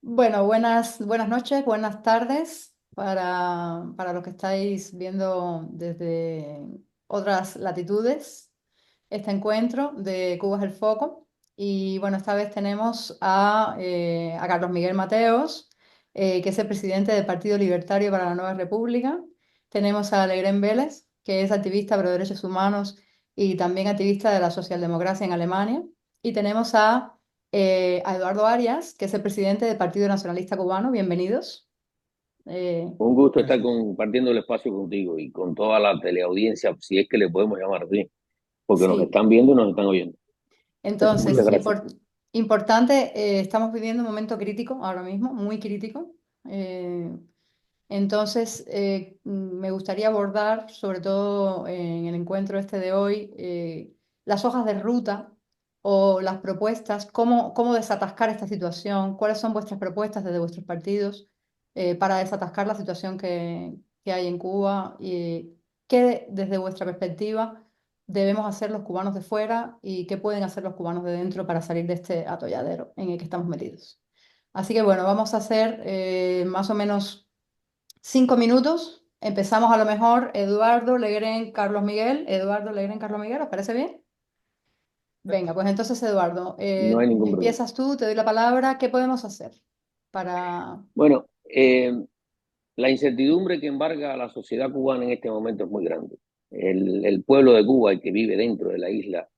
Bueno, buenas noches, buenas tardes para los que estáis viendo desde otras latitudes este encuentro de Cuba es el Foco. Y bueno, esta vez tenemos a Carlos Miguel Mateos, que es el presidente del Partido Libertario para la Nueva República. Tenemos a Legrén Vélez, que es activista por los derechos humanos y también activista de la socialdemocracia en Alemania. Y tenemos a Eduardo Arias, que es el presidente del Partido Nacionalista Cubano. Bienvenidos. Eh, Un gusto estar Gracias. compartiendo el espacio contigo y con toda la teleaudiencia, si es que le podemos llamar así, porque nos sí, están viendo y nos están oyendo. Muchas entonces, gracias. importante, estamos viviendo un momento crítico ahora mismo, muy crítico. Eh, Me gustaría abordar, sobre todo en el encuentro este de hoy, las hojas de ruta o las propuestas, cómo desatascar esta situación, cuáles son vuestras propuestas desde vuestros partidos para desatascar la situación que hay en Cuba y qué desde vuestra perspectiva debemos hacer los cubanos de fuera y qué pueden hacer los cubanos de dentro para salir de este atolladero en el que estamos metidos. Así que bueno, vamos a hacer más o menos 5 minutos. Empezamos a lo mejor Eduardo, Legrén, Carlos Miguel. Eduardo, Legrén, Carlos Miguel, ¿os parece bien? Venga, pues entonces Eduardo, No hay ningún problema. empiezas tú, te doy la palabra. ¿Qué podemos hacer para... Bueno, la incertidumbre que embarga a la sociedad cubana en este momento es muy grande. El pueblo de Cuba, el que vive dentro de la isla,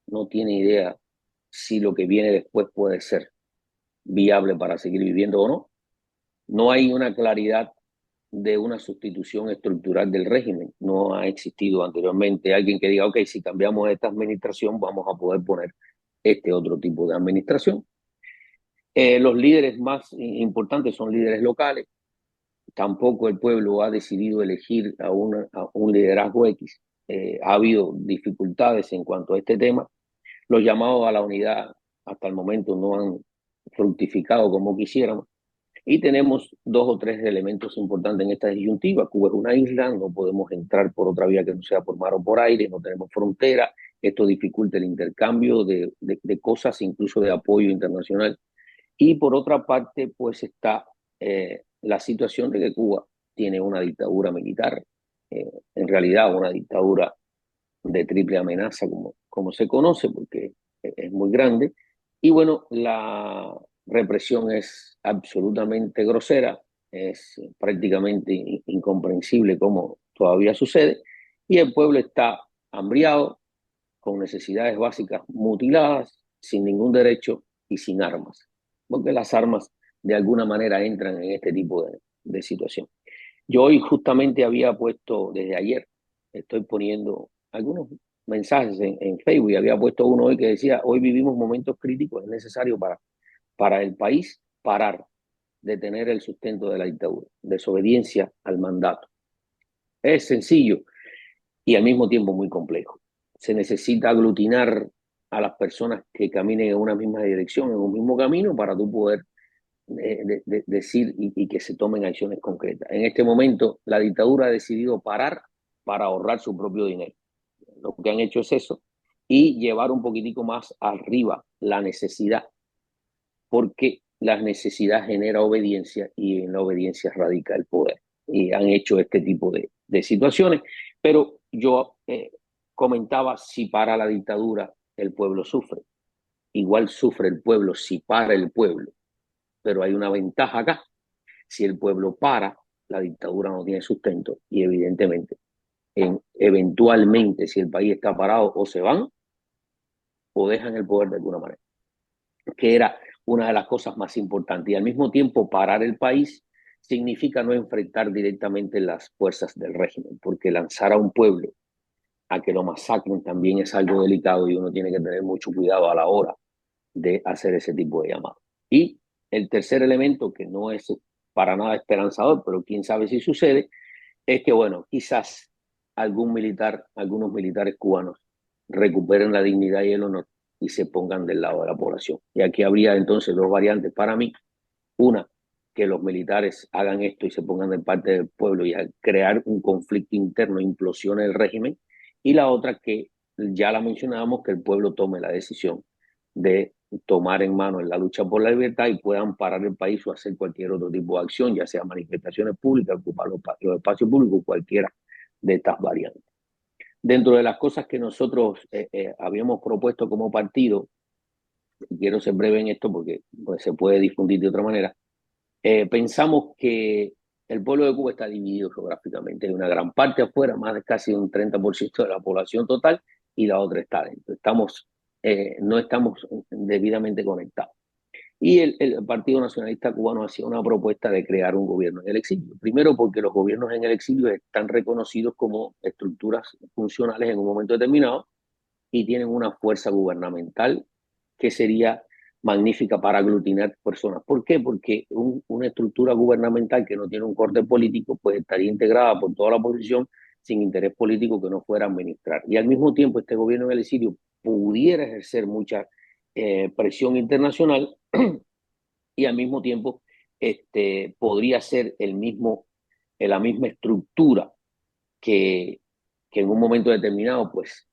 no tiene idea si lo que viene después puede ser viable para seguir viviendo o no. No hay una claridad de una sustitución estructural del régimen. No ha existido anteriormente alguien que diga, ok, si cambiamos esta administración, vamos a poder poner este otro tipo de administración. Los líderes más importantes son líderes locales. Tampoco el pueblo ha decidido elegir a un liderazgo X. Ha habido dificultades en cuanto a este tema. Los llamados a la unidad hasta el momento no han fructificado como quisiéramos. Y tenemos dos o tres elementos importantes en esta disyuntiva. Cuba es una isla, no podemos entrar por otra vía que no sea por mar o por aire, no tenemos frontera. Esto dificulta el intercambio de cosas, incluso de apoyo internacional. Y por otra parte, pues está la situación de que Cuba tiene una dictadura militar, en realidad una dictadura de triple amenaza, como se conoce, porque es muy grande. Y bueno, la represión es absolutamente grosera, es prácticamente incomprensible cómo todavía sucede, y el pueblo está hambriado, con necesidades básicas mutiladas, sin ningún derecho y sin armas, porque las armas de alguna manera entran en este tipo de situación. Yo hoy justamente había puesto, desde ayer, estoy poniendo algunos mensajes en Facebook y había puesto uno hoy que decía, hoy vivimos momentos críticos, es necesario para el país parar, detener el sustento de la dictadura, desobediencia al mandato. Es sencillo y al mismo tiempo muy complejo. Se necesita aglutinar a las personas que caminen en una misma dirección, en un mismo camino, para tú poder decir y que se tomen acciones concretas. En este momento, la dictadura ha decidido parar para ahorrar su propio dinero. Lo que han hecho es eso y llevar un poquitico más arriba la necesidad, porque la necesidad genera obediencia y en la obediencia radica el poder. Y han hecho este tipo de situaciones, pero yo comentaba, si para la dictadura, el pueblo sufre. Igual sufre el pueblo si para el pueblo, pero hay una ventaja acá. Si el pueblo para, la dictadura no tiene sustento y evidentemente, eventualmente, si el país está parado, o se van o dejan el poder de alguna manera, que era una de las cosas más importantes. Y al mismo tiempo, parar el país significa no enfrentar directamente las fuerzas del régimen, porque lanzar a un pueblo a que lo masacren también es algo delicado y uno tiene que tener mucho cuidado a la hora de hacer ese tipo de llamadas. Y el tercer elemento, que no es para nada esperanzador, pero quién sabe si sucede, es que, bueno, quizás algunos militares cubanos recuperen la dignidad y el honor y se pongan del lado de la población. Y aquí habría entonces dos variantes para mí. Una, que los militares hagan esto y se pongan de parte del pueblo y al crear un conflicto interno implosione el régimen. Y la otra, que ya la mencionábamos, que el pueblo tome la decisión de tomar en mano en la lucha por la libertad y puedan parar el país o hacer cualquier otro tipo de acción, ya sea manifestaciones públicas, ocupar los espacios públicos, cualquiera de estas variantes. Dentro de las cosas que nosotros habíamos propuesto como partido, y quiero ser breve en esto porque pues, se puede difundir de otra manera, pensamos que el pueblo de Cuba está dividido geográficamente. Hay una gran parte afuera, más de casi un 30% de la población total, y la otra está dentro. No estamos debidamente conectados. Y el Partido Nacionalista Cubano hacía una propuesta de crear un gobierno en el exilio. Primero porque los gobiernos en el exilio están reconocidos como estructuras funcionales en un momento determinado y tienen una fuerza gubernamental que sería magnífica para aglutinar personas. ¿Por qué? Porque una estructura gubernamental que no tiene un corte político, pues estaría integrada por toda la oposición sin interés político que no fuera a administrar. Y al mismo tiempo este gobierno en el exilio pudiera ejercer mucha presión internacional y al mismo tiempo podría ser la misma estructura que, que en un momento determinado pues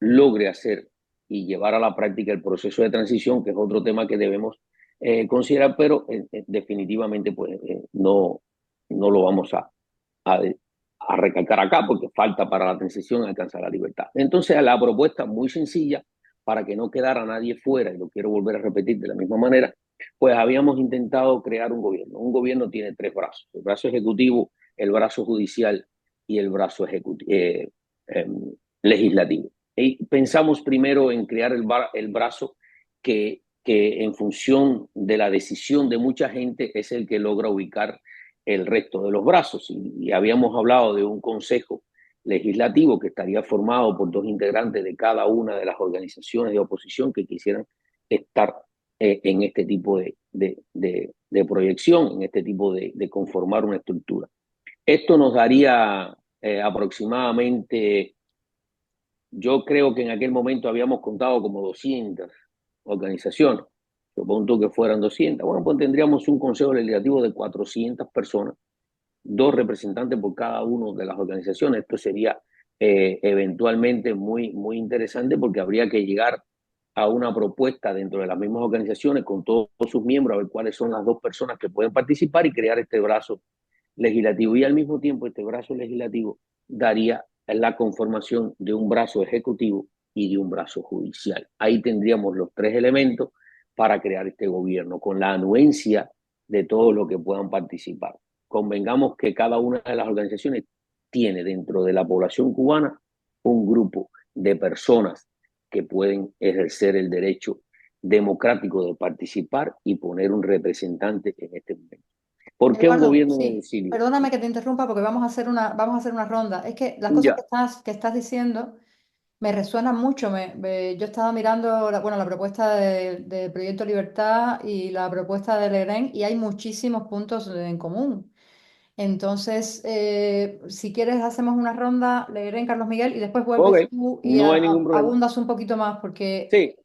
logre hacer y llevar a la práctica el proceso de transición, que es otro tema que debemos considerar, pero definitivamente pues, no lo vamos a, a recalcar acá porque falta para la transición alcanzar la libertad. Entonces, la propuesta muy sencilla, para que no quedara nadie fuera, y lo quiero volver a repetir de la misma manera, pues habíamos intentado crear un gobierno. Un gobierno tiene tres brazos: el brazo ejecutivo, el brazo judicial y el brazo eh, legislativo. Y pensamos primero en crear el brazo que en función de la decisión de mucha gente es el que logra ubicar el resto de los brazos. Y habíamos hablado de un consejo legislativo que estaría formado por dos integrantes de cada una de las organizaciones de oposición que quisieran estar en este tipo de proyección, en este tipo de conformar una estructura. Esto nos daría aproximadamente, yo creo que en aquel momento habíamos contado como 200 organizaciones, supongo que fueran 200. Bueno, pues tendríamos un consejo legislativo de 400 personas, dos representantes por cada una de las organizaciones. Esto sería eventualmente muy interesante porque habría que llegar a una propuesta dentro de las mismas organizaciones con todos sus miembros, a ver cuáles son las dos personas que pueden participar y crear este brazo legislativo. Y al mismo tiempo este brazo legislativo daría la conformación de un brazo ejecutivo y de un brazo judicial. Ahí tendríamos los tres elementos para crear este gobierno, con la anuencia de todos los que puedan participar. Convengamos que cada una de las organizaciones tiene dentro de la población cubana un grupo de personas que pueden ejercer el derecho democrático de participar y poner un representante en este momento. ¿Por qué un Eduardo, gobierno en el sí, exilio? perdóname que te interrumpa porque vamos a hacer una ronda. Es que las cosas Ya, que estás diciendo me resuenan mucho. Yo estaba mirando bueno, la propuesta de Proyecto Libertad y la propuesta de Legrén y hay muchísimos puntos en común. Entonces, si quieres, hacemos una ronda, Legrén, Carlos Miguel, y después ok, vuelves tú y no hay ningún problema. abundas un poquito más porque... Sí,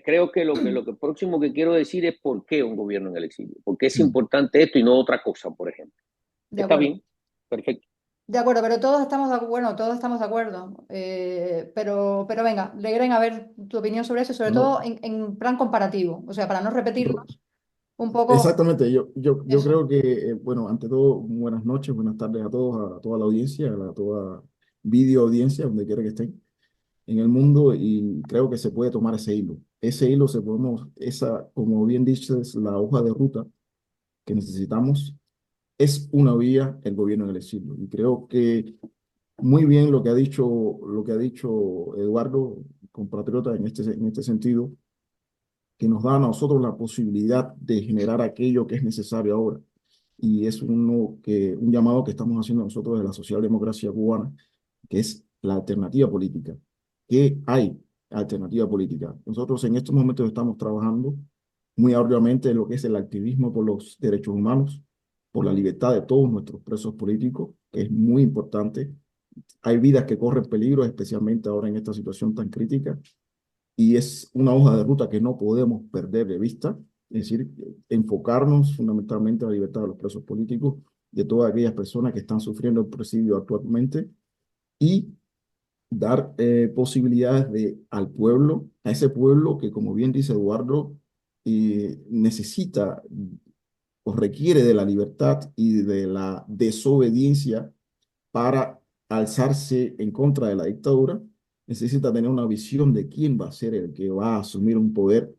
creo que lo que próximo que quiero decir es por qué un gobierno en el exilio, porque es Mm. importante esto y no otra cosa, por ejemplo. De ¿Está acuerdo. bien? Perfecto. De acuerdo, pero todos estamos bueno, todos estamos de acuerdo. Pero venga, Legren, a ver tu opinión sobre eso, sobre Bueno, todo en plan comparativo, o sea, para no repetirnos un poco exactamente, yo eso. creo que, bueno, ante todo, buenas noches, buenas tardes a todos, a toda la audiencia, a toda video audiencia, donde quiera que estén en el mundo, y creo que se puede tomar ese hilo. Ese hilo se podemos, esa, como bien dices, la hoja de ruta que necesitamos es una vía el gobierno en el exilio. Y creo que muy bien lo que ha dicho Eduardo, compatriota, en este sentido, que nos da a nosotros la posibilidad de generar aquello que es necesario ahora. Y es un llamado que estamos haciendo nosotros de la socialdemocracia cubana, que es la alternativa política. ¿Qué hay? Alternativa política. Nosotros en estos momentos estamos trabajando muy arduamente en lo que es el activismo por los derechos humanos, por la libertad de todos nuestros presos políticos, que es muy importante. Hay vidas que corren peligro, especialmente ahora en esta situación tan crítica, y es una hoja de ruta que no podemos perder de vista, es decir, enfocarnos fundamentalmente en la libertad de los presos políticos, de todas aquellas personas que están sufriendo el presidio actualmente, y dar posibilidades al pueblo, a ese pueblo que, como bien dice Eduardo, necesita o requiere de la libertad y de la desobediencia para alzarse en contra de la dictadura, necesita tener una visión de quién va a ser el que va a asumir un poder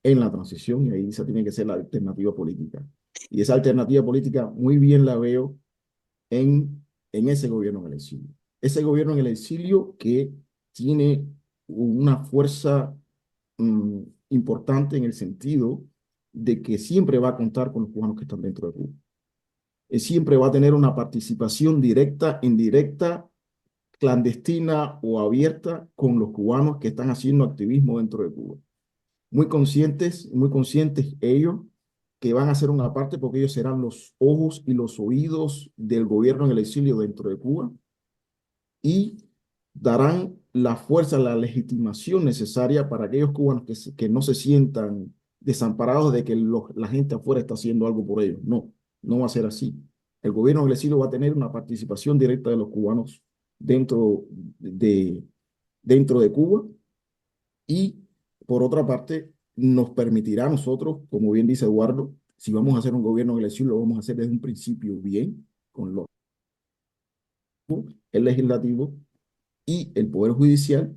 en la transición, y ahí esa tiene que ser la alternativa política. Y esa alternativa política muy bien la veo en ese gobierno en el exilio. Ese gobierno en el exilio que tiene una fuerza mm, importante en el sentido de que siempre va a contar con los cubanos que están dentro de Cuba. Siempre va a tener una participación directa, indirecta, clandestina o abierta con los cubanos que están haciendo activismo dentro de Cuba. Muy conscientes ellos que van a hacer una parte porque ellos serán los ojos y los oídos del gobierno en el exilio dentro de Cuba y darán la fuerza, la legitimación necesaria para aquellos cubanos que no se sientan desamparados de que la gente afuera está haciendo algo por ellos. No, no va a ser así. El gobierno del exilio va a tener una participación directa de los cubanos dentro de, dentro de Cuba y, por otra parte, nos permitirá a nosotros, como bien dice Eduardo, si vamos a hacer un gobierno en el exilio, lo vamos a hacer desde un principio bien, con el legislativo y el Poder Judicial,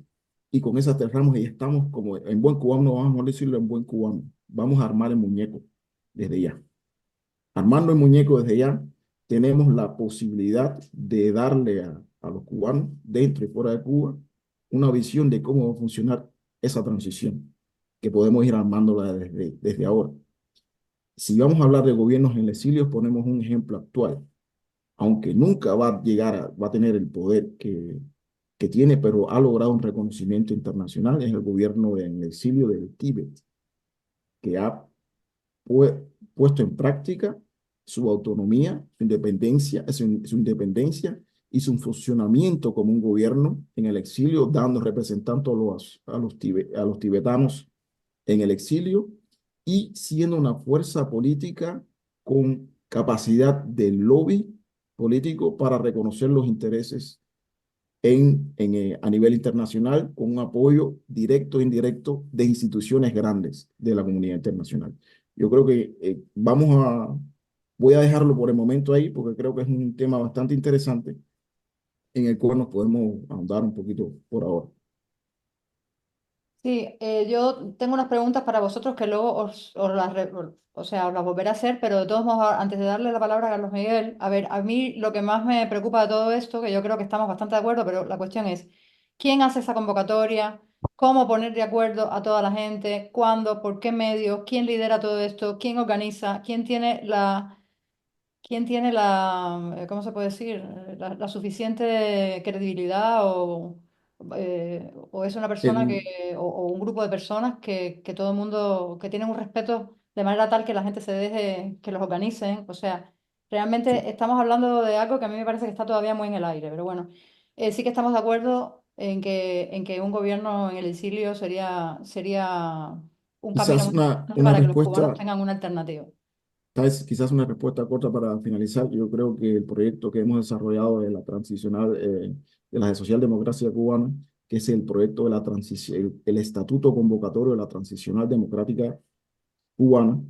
y con esas tres ramas ya estamos como en buen cubano, vamos a decirlo en buen cubano, vamos a armar el muñeco desde ya. Armando el muñeco desde ya, tenemos la posibilidad de darle a los cubanos, dentro y fuera de Cuba, una visión de cómo va a funcionar esa transición, que podemos ir armándola desde ahora. Si vamos a hablar de gobiernos en el exilio, ponemos un ejemplo actual, aunque nunca va a llegar va a tener el poder que tiene, pero ha logrado un reconocimiento internacional, es el gobierno en el exilio del Tíbet, que ha puesto en práctica su autonomía, su independencia y su funcionamiento como un gobierno en el exilio, dando representando a los tibetanos en el exilio y siendo una fuerza política con capacidad de lobby político para reconocer los intereses a nivel internacional con un apoyo directo e indirecto de instituciones grandes de la comunidad internacional. Yo creo que voy a dejarlo por el momento ahí porque creo que es un tema bastante interesante en el cual nos podemos ahondar un poquito por ahora. Sí, yo tengo unas preguntas para vosotros que luego o sea, os las volveré a hacer, pero de todos modos, antes de darle la palabra a Carlos Miguel, a ver, a mí lo que más me preocupa de todo esto, que yo creo que estamos bastante de acuerdo, pero la cuestión es, ¿quién hace esa convocatoria? ¿Cómo poner de acuerdo a toda la gente? ¿Cuándo? ¿Por qué medios? ¿Quién lidera todo esto? ¿Quién organiza? ¿Quién tiene la, cómo se puede decir, la suficiente credibilidad o es una persona El, o un grupo de personas que todo el mundo, que tienen un respeto de manera tal que la gente se deje, que los organicen? O sea, realmente sí, estamos hablando de algo que a mí me parece que está todavía muy en el aire, pero bueno, sí que estamos de acuerdo en que un gobierno en el exilio sería un camino quizás muy importante una para que los cubanos respuesta tengan una alternativa. quizás una respuesta corta para finalizar. Yo creo que el proyecto que hemos desarrollado de la transicional, de la socialdemocracia cubana, que es el proyecto de la transición, el estatuto convocatorio de la transicional democrática cubana,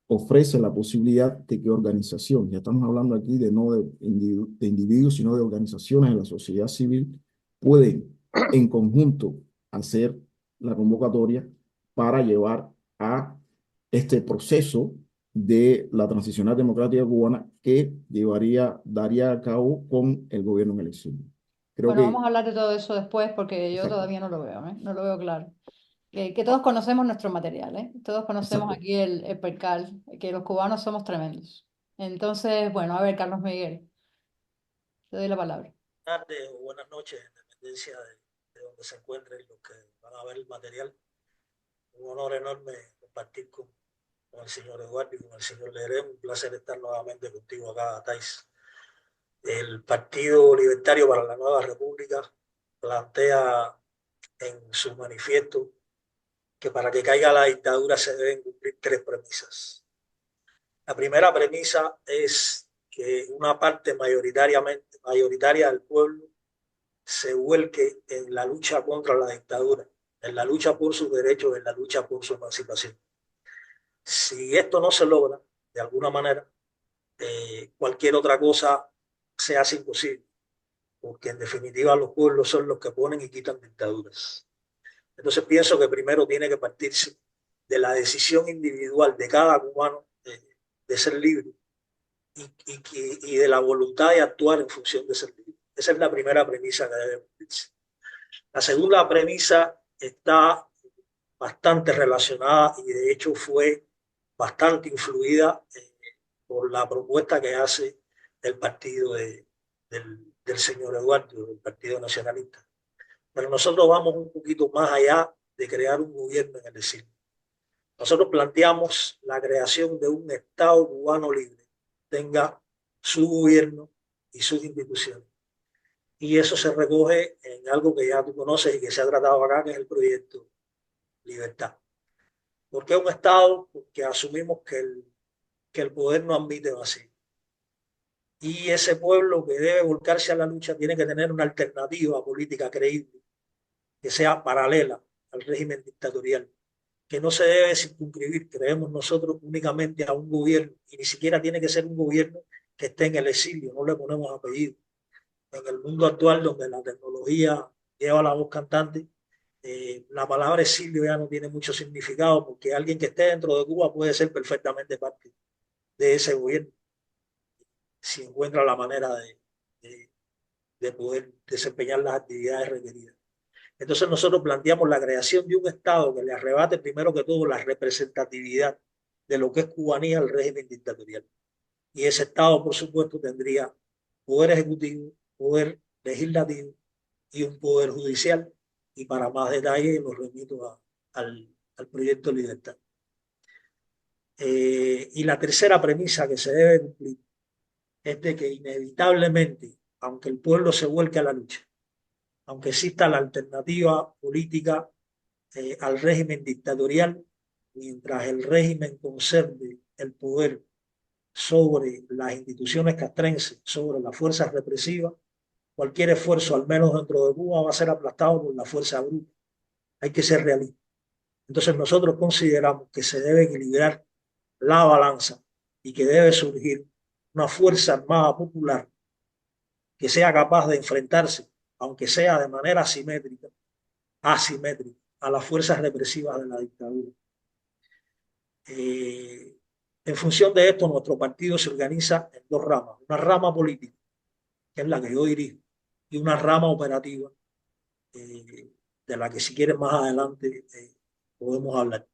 ofrece la posibilidad de que organizaciones, ya estamos hablando aquí de no de individuos, sino de organizaciones de la sociedad civil, pueden en conjunto hacer la convocatoria para llevar a este proceso de la transicional democrática cubana que daría a cabo con el gobierno en elección. Creo Bueno, vamos que, a hablar de todo eso después porque yo exacto, todavía no lo veo, ¿eh? No lo veo claro. Que todos conocemos nuestro material, ¿eh? Todos conocemos exacto. aquí el percal, que los cubanos somos tremendos. Entonces, bueno, a ver, Carlos Miguel, te doy la palabra. Tardes o buenas noches, en dependencia de donde se encuentren los que van a ver el material. Un honor enorme compartir con el señor Eduardo y con el señor Leré. Un placer estar nuevamente contigo acá, Thais. El Partido Libertario para la Nueva República plantea en su manifiesto que para que caiga la dictadura se deben cumplir tres premisas. La primera premisa es que una parte mayoritaria del pueblo se vuelque en la lucha contra la dictadura, en la lucha por sus derechos, en la lucha por su emancipación. Si esto no se logra, de alguna manera, cualquier otra cosa se hace imposible, porque en definitiva los pueblos son los que ponen y quitan dictaduras. Entonces pienso que primero tiene que partirse de la decisión individual de cada cubano de ser libre y de la voluntad de actuar en función de ser libre. Esa es la primera premisa que debe cumplirse. La segunda premisa está bastante relacionada y de hecho fue bastante influida por la propuesta que hace el partido del señor Eduardo, del Partido Nacionalista. Pero nosotros vamos un poquito más allá de crear un gobierno en el exilio. Nosotros planteamos la creación de un Estado cubano libre, tenga su gobierno y sus instituciones. Y eso se recoge en algo que ya tú conoces y que se ha tratado acá, que es el proyecto Libertad. ¿Por qué un Estado? Porque asumimos que el poder no admite vacío. Y ese pueblo que debe volcarse a la lucha tiene que tener una alternativa política creíble, que sea paralela al régimen dictatorial, que no se debe circunscribir, creemos nosotros, únicamente a un gobierno, y ni siquiera tiene que ser un gobierno que esté en el exilio, no le ponemos apellido. En el mundo actual, donde la tecnología lleva la voz cantante, la palabra exilio ya no tiene mucho significado, porque alguien que esté dentro de Cuba puede ser perfectamente parte de ese gobierno, si encuentra la manera de poder desempeñar las actividades requeridas. Entonces nosotros planteamos la creación de un Estado que le arrebate primero que todo la representatividad de lo que es cubanía al régimen dictatorial. Y ese Estado, por supuesto, tendría poder ejecutivo, poder legislativo y un poder judicial. Y para más detalle los remito al proyecto Libertad. Y la tercera premisa que se debe cumplir es de que inevitablemente, aunque el pueblo se vuelque a la lucha, aunque exista la alternativa política al régimen dictatorial, mientras el régimen conserve el poder sobre las instituciones castrenses, sobre las fuerzas represivas, cualquier esfuerzo, al menos dentro de Cuba, va a ser aplastado por la fuerza bruta. Hay que ser realistas. Entonces nosotros consideramos que se debe equilibrar la balanza y que debe surgir una fuerza armada popular que sea capaz de enfrentarse, aunque sea de manera asimétrica, a las fuerzas represivas de la dictadura. En función de esto, nuestro partido se organiza en dos ramas. Una rama política, que es la que yo dirijo, y una rama operativa, de la que si quieres más adelante podemos hablar.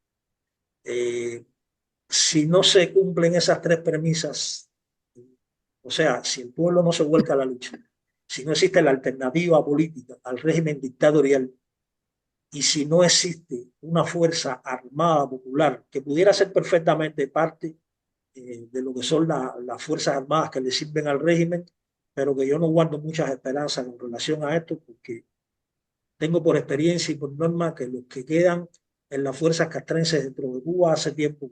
Si no se cumplen esas tres premisas, o sea, si el pueblo no se vuelca a la lucha, si no existe la alternativa política al régimen dictatorial, y si no existe una fuerza armada popular que pudiera ser perfectamente parte de lo que son las fuerzas armadas que le sirven al régimen, pero que yo no guardo muchas esperanzas con relación a esto, porque tengo por experiencia y por norma que los que quedan en las fuerzas castrenses dentro de Cuba hace tiempo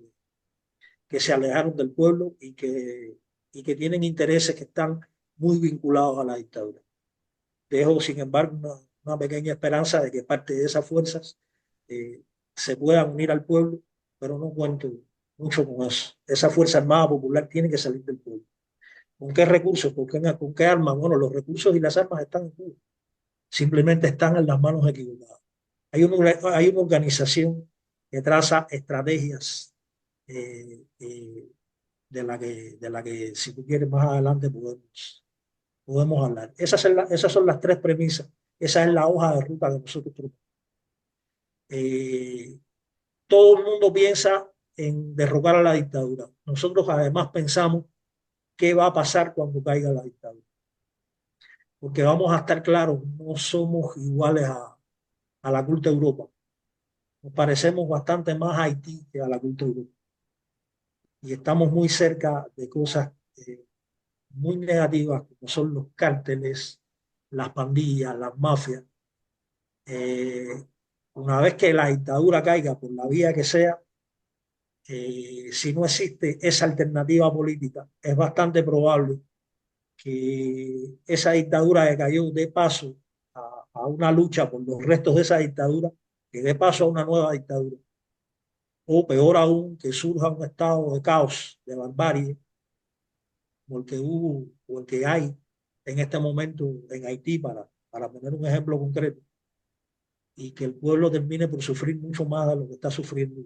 que se alejaron del pueblo y que tienen intereses que están muy vinculados a la dictadura. Dejo, sin embargo, una pequeña esperanza de que parte de esas fuerzas se puedan unir al pueblo, pero no cuento mucho con eso. Esa Fuerza Armada Popular tiene que salir del pueblo. ¿Con qué recursos? ¿Con qué armas? Bueno, los recursos y las armas están en Cuba. Simplemente están en las manos equivocadas. Hay una organización que traza estrategias de la que, si tú quieres, más adelante podemos hablar. Esas son las tres premisas. Esa es la hoja de ruta que nosotros tenemos. Todo el mundo piensa en derrocar a la dictadura. Nosotros además pensamos qué va a pasar cuando caiga la dictadura. Porque vamos a estar claros, no somos iguales a la culta Europa. Nos parecemos bastante más a Haití que a la culta Europa. Y estamos muy cerca de cosas muy negativas, como son los cárteles, las pandillas, las mafias. Una vez que la dictadura caiga por la vía que sea, si no existe esa alternativa política, es bastante probable que esa dictadura que cayó dé paso a una lucha por los restos de esa dictadura, que dé paso a una nueva dictadura, o peor aún, que surja un estado de caos, de barbarie, como el que hubo o el que hay en este momento en Haití, para poner un ejemplo concreto, y que el pueblo termine por sufrir mucho más de lo que está sufriendo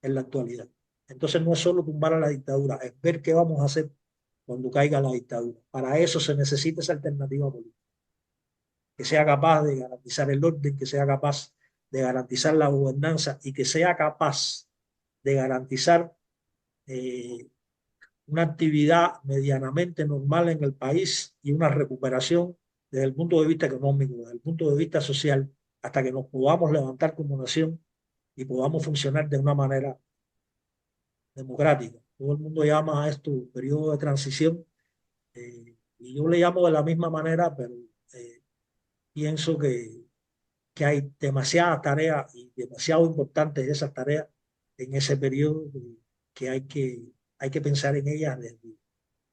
en la actualidad. Entonces no es solo tumbar a la dictadura, es ver qué vamos a hacer cuando caiga la dictadura. Para eso se necesita esa alternativa política, que sea capaz de garantizar el orden, que sea capaz de garantizar la gobernanza y que sea capaz de garantizar eh, una actividad medianamente normal en el país y una recuperación desde el punto de vista económico, desde el punto de vista social, hasta que nos podamos levantar como nación y podamos funcionar de una manera democrática. Todo el mundo llama a esto periodo de transición, y yo le llamo de la misma manera, pero pienso que hay demasiadas tareas y demasiado importantes esas tareas en ese periodo, que hay que pensar en ellas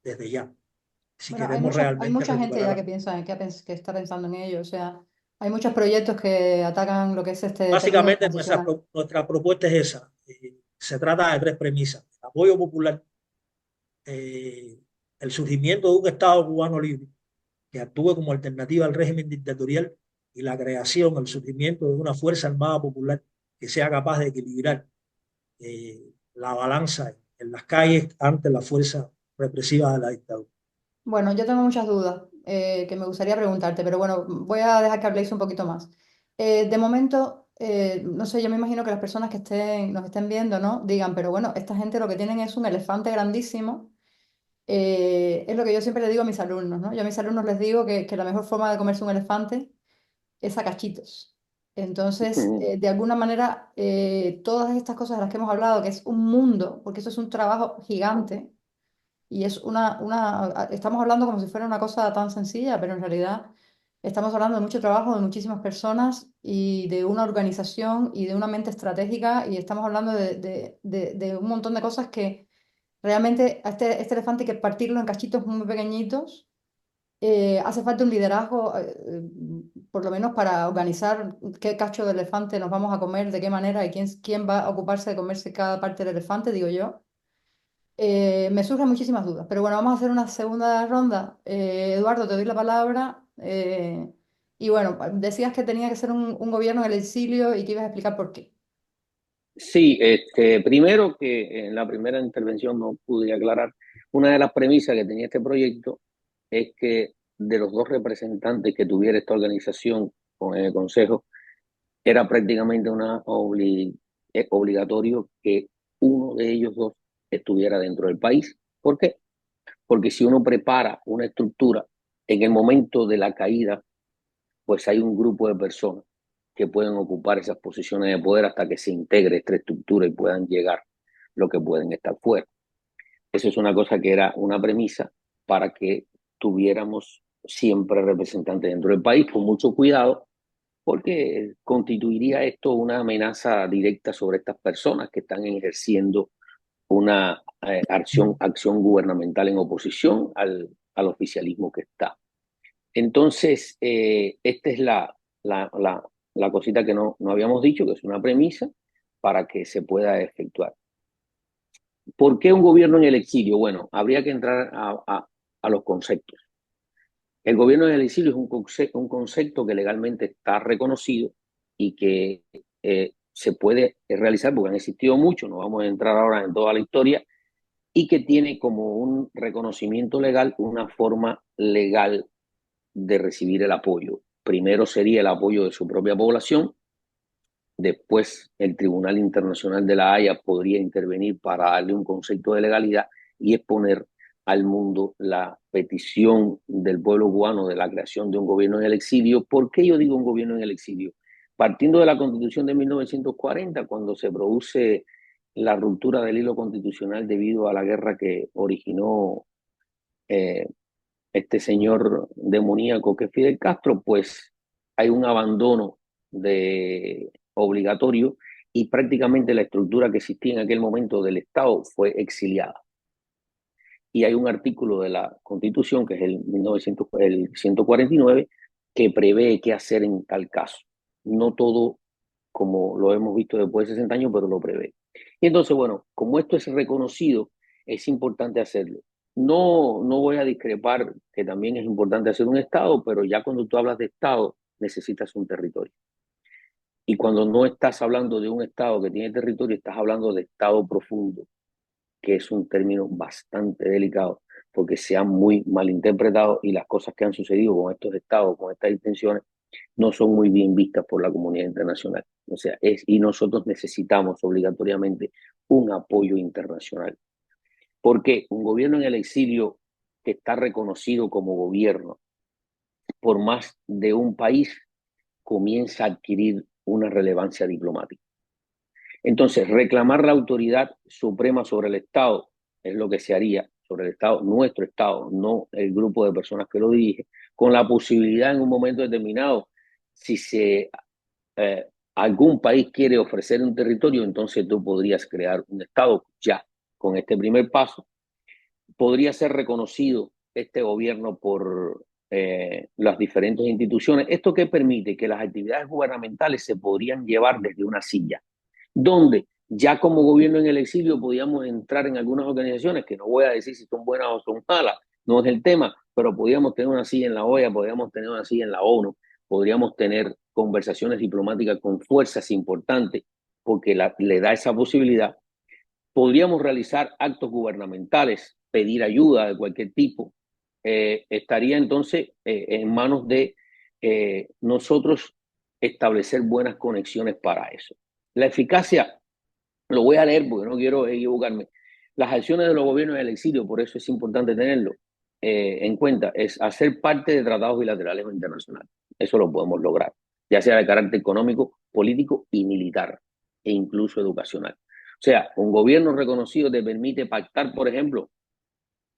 desde ya, si Bueno, queremos hay realmente mucha gente ya recuperar. que piensa, que está pensando en ello. O sea, hay muchos proyectos que atacan lo que es este periodo Básicamente transicional. nuestra propuesta es esa. Se trata de tres premisas: el apoyo popular, eh, el surgimiento de un Estado cubano libre que actúe como alternativa al régimen dictatorial, y la creación, el surgimiento de una Fuerza Armada Popular que sea capaz de equilibrar la balanza en las calles ante la fuerza represiva de la dictadura. Bueno, yo tengo muchas dudas que me gustaría preguntarte, pero bueno, voy a dejar que habléis un poquito más. De momento, no sé, yo me imagino que las personas que nos estén viendo, ¿no? Digan, pero bueno, esta gente lo que tienen es un elefante grandísimo. Es lo que yo siempre le digo a mis alumnos, ¿no? Yo a mis alumnos les digo que la mejor forma de comerse un elefante es a cachitos. Entonces, de alguna manera, todas estas cosas de las que hemos hablado, que es un mundo, porque eso es un trabajo gigante, y es estamos hablando como si fuera una cosa tan sencilla, pero en realidad estamos hablando de mucho trabajo, de muchísimas personas y de una organización y de una mente estratégica, y estamos hablando de un montón de cosas que realmente a este elefante hay que partirlo en cachitos muy pequeñitos. Hace falta un liderazgo, por lo menos para organizar qué cacho de elefante nos vamos a comer, de qué manera y quién va a ocuparse de comerse cada parte del elefante, digo yo. Me surgen muchísimas dudas, pero bueno, vamos a hacer una segunda ronda. Eduardo, te doy la palabra. Y bueno, decías que tenía que ser un gobierno en el exilio y que ibas a explicar por qué. Sí, primero que en la primera intervención no pude aclarar, una de las premisas que tenía este proyecto es que de los dos representantes que tuviera esta organización con el Consejo, era prácticamente obligatorio que uno de ellos dos estuviera dentro del país. ¿Por qué? Porque si uno prepara una estructura en el momento de la caída, pues hay un grupo de personas que pueden ocupar esas posiciones de poder hasta que se integre esta estructura y puedan llegar lo que pueden estar fuera. Eso es una cosa que era una premisa para que tuviéramos siempre representantes dentro del país con mucho cuidado, porque constituiría esto una amenaza directa sobre estas personas que están ejerciendo una acción gubernamental en oposición al oficialismo que está. Entonces, esta es la cosita que no habíamos dicho, que es una premisa para que se pueda efectuar. ¿Por qué un gobierno en el exilio? Bueno, habría que entrar a los conceptos. El gobierno en el exilio es un concepto que legalmente está reconocido y que se puede realizar porque han existido muchos, no vamos a entrar ahora en toda la historia, y que tiene como un reconocimiento legal, una forma legal de recibir el apoyo. Primero sería el apoyo de su propia población, después el Tribunal Internacional de la Haya podría intervenir para darle un concepto de legalidad y exponer al mundo la petición del pueblo cubano de la creación de un gobierno en el exilio. ¿Por qué yo digo un gobierno en el exilio? Partiendo de la Constitución de 1940, cuando se produce la ruptura del hilo constitucional debido a la guerra que originó eh, este señor demoníaco que es Fidel Castro, pues hay un abandono obligatorio y prácticamente la estructura que existía en aquel momento del Estado fue exiliada. Y hay un artículo de la Constitución, que es el 149, que prevé qué hacer en tal caso. No todo como lo hemos visto después de 60 años, pero lo prevé. Y entonces, bueno, como esto es reconocido, es importante hacerlo. No voy a discrepar que también es importante hacer un Estado, pero ya cuando tú hablas de Estado, necesitas un territorio. Y cuando no estás hablando de un Estado que tiene territorio, estás hablando de Estado profundo, que es un término bastante delicado, porque se han muy mal interpretado y las cosas que han sucedido con estos Estados, con estas intenciones, no son muy bien vistas por la comunidad internacional. O sea, y nosotros necesitamos obligatoriamente un apoyo internacional. Porque un gobierno en el exilio que está reconocido como gobierno por más de un país comienza a adquirir una relevancia diplomática. Entonces, reclamar la autoridad suprema sobre el Estado es lo que se haría sobre el Estado, nuestro Estado, no el grupo de personas que lo dirige, con la posibilidad en un momento determinado, si algún país quiere ofrecer un territorio, entonces tú podrías crear un Estado ya con este primer paso. Podría ser reconocido este gobierno por las diferentes instituciones. ¿Esto qué permite? Que las actividades gubernamentales se podrían llevar desde una silla, donde ya como gobierno en el exilio podíamos entrar en algunas organizaciones, que no voy a decir si son buenas o son malas, no es el tema, pero podríamos tener una silla en la OEA, podríamos tener una silla en la ONU, podríamos tener conversaciones diplomáticas con fuerzas importantes, porque le da esa posibilidad. Podríamos realizar actos gubernamentales, pedir ayuda de cualquier tipo. Estaría entonces en manos de nosotros establecer buenas conexiones para eso. La eficacia, lo voy a leer porque no quiero equivocarme. Las acciones de los gobiernos del exilio, por eso es importante tenerlo en cuenta, es hacer parte de tratados bilaterales o internacionales. Eso lo podemos lograr, ya sea de carácter económico, político y militar, e incluso educacional. O sea, un gobierno reconocido te permite pactar, por ejemplo,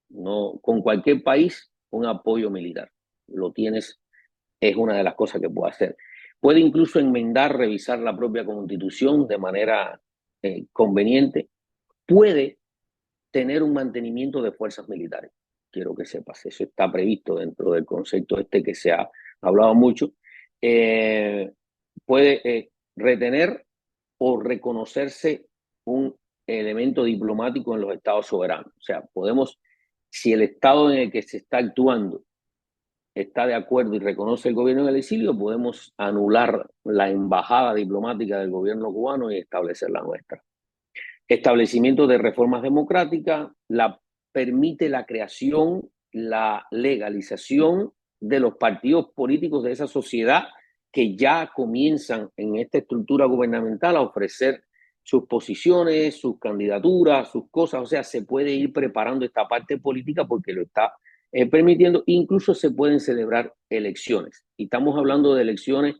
no, con cualquier país un apoyo militar. Lo tienes, es una de las cosas que puede hacer. Puede incluso enmendar, revisar la propia constitución de manera conveniente. Puede tener un mantenimiento de fuerzas militares. Quiero que sepas, eso está previsto dentro del concepto este que se ha hablado mucho. Puede retener o reconocerse un elemento diplomático en los estados soberanos. O sea, podemos, si el estado en el que se está actuando está de acuerdo y reconoce el gobierno del exilio, podemos anular la embajada diplomática del gobierno cubano y establecer la nuestra. Establecimiento de reformas democráticas, permite la creación, la legalización de los partidos políticos de esa sociedad que ya comienzan en esta estructura gubernamental a ofrecer sus posiciones, sus candidaturas, sus cosas. O sea, se puede ir preparando esta parte política porque lo está permitiendo. Incluso se pueden celebrar elecciones. Y estamos hablando de elecciones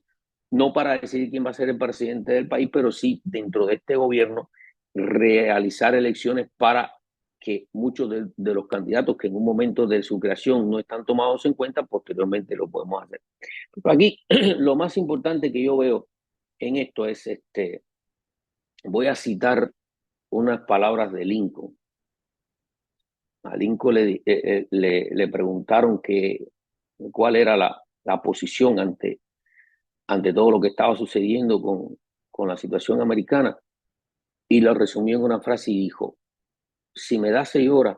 no para decidir quién va a ser el presidente del país, pero sí dentro de este gobierno realizar elecciones para que muchos de los candidatos que en un momento de su creación no están tomados en cuenta, posteriormente lo podemos hacer. Pero aquí lo más importante que yo veo en esto es, voy a citar unas palabras de Lincoln. A Lincoln le preguntaron cuál era la posición ante todo lo que estaba sucediendo con la situación americana, y lo resumió en una frase y dijo: si me da 6 horas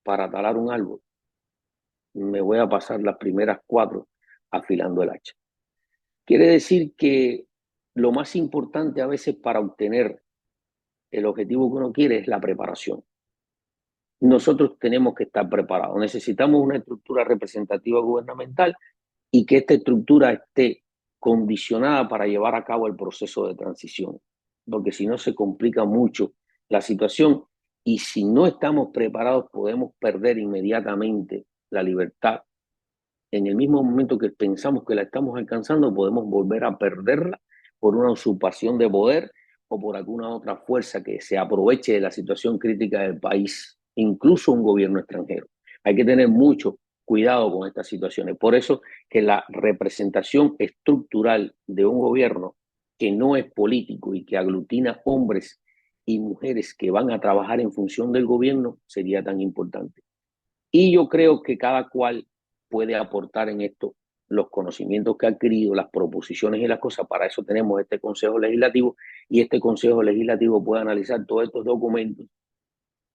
para talar un árbol, me voy a pasar las primeras 4 afilando el hacha. Quiere decir que lo más importante a veces para obtener el objetivo que uno quiere es la preparación. Nosotros tenemos que estar preparados. Necesitamos una estructura representativa gubernamental y que esta estructura esté condicionada para llevar a cabo el proceso de transición, porque si no se complica mucho la situación, y si no estamos preparados podemos perder inmediatamente la libertad. En el mismo momento que pensamos que la estamos alcanzando, podemos volver a perderla por una usurpación de poder o por alguna otra fuerza que se aproveche de la situación crítica del país, incluso un gobierno extranjero. Hay que tener mucho cuidado con estas situaciones. Por eso que la representación estructural de un gobierno que no es político y que aglutina hombres y mujeres que van a trabajar en función del gobierno sería tan importante. Y yo creo que cada cual puede aportar en esto los conocimientos que ha adquirido, las proposiciones y las cosas. Para eso tenemos este Consejo Legislativo, y este Consejo Legislativo puede analizar todos estos documentos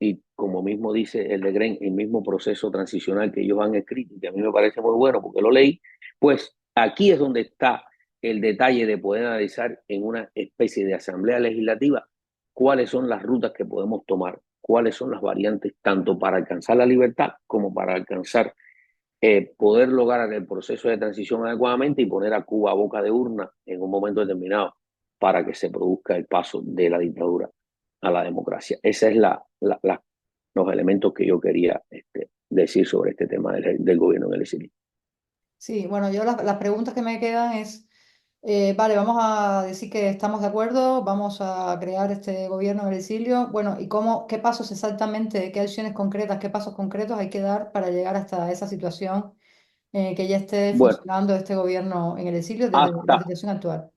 y, como mismo dice el de Gren, el mismo proceso transicional que ellos han escrito, que a mí me parece muy bueno porque lo leí. Pues aquí es donde está el detalle de poder analizar en una especie de asamblea legislativa cuáles son las rutas que podemos tomar, cuáles son las variantes, tanto para alcanzar la libertad como para alcanzar poder lograr el proceso de transición adecuadamente y poner a Cuba a boca de urna en un momento determinado para que se produzca el paso de la dictadura a la democracia. Esa es los elementos que yo quería decir sobre este tema del gobierno en el exilio. Sí, bueno, yo las preguntas que me quedan es, vale, vamos a decir que estamos de acuerdo, vamos a crear este gobierno en el exilio. Bueno, ¿y qué pasos exactamente, qué acciones concretas, qué pasos concretos hay que dar para llegar hasta esa situación, que ya esté Bueno, funcionando este gobierno en el exilio desde la hasta, situación actual?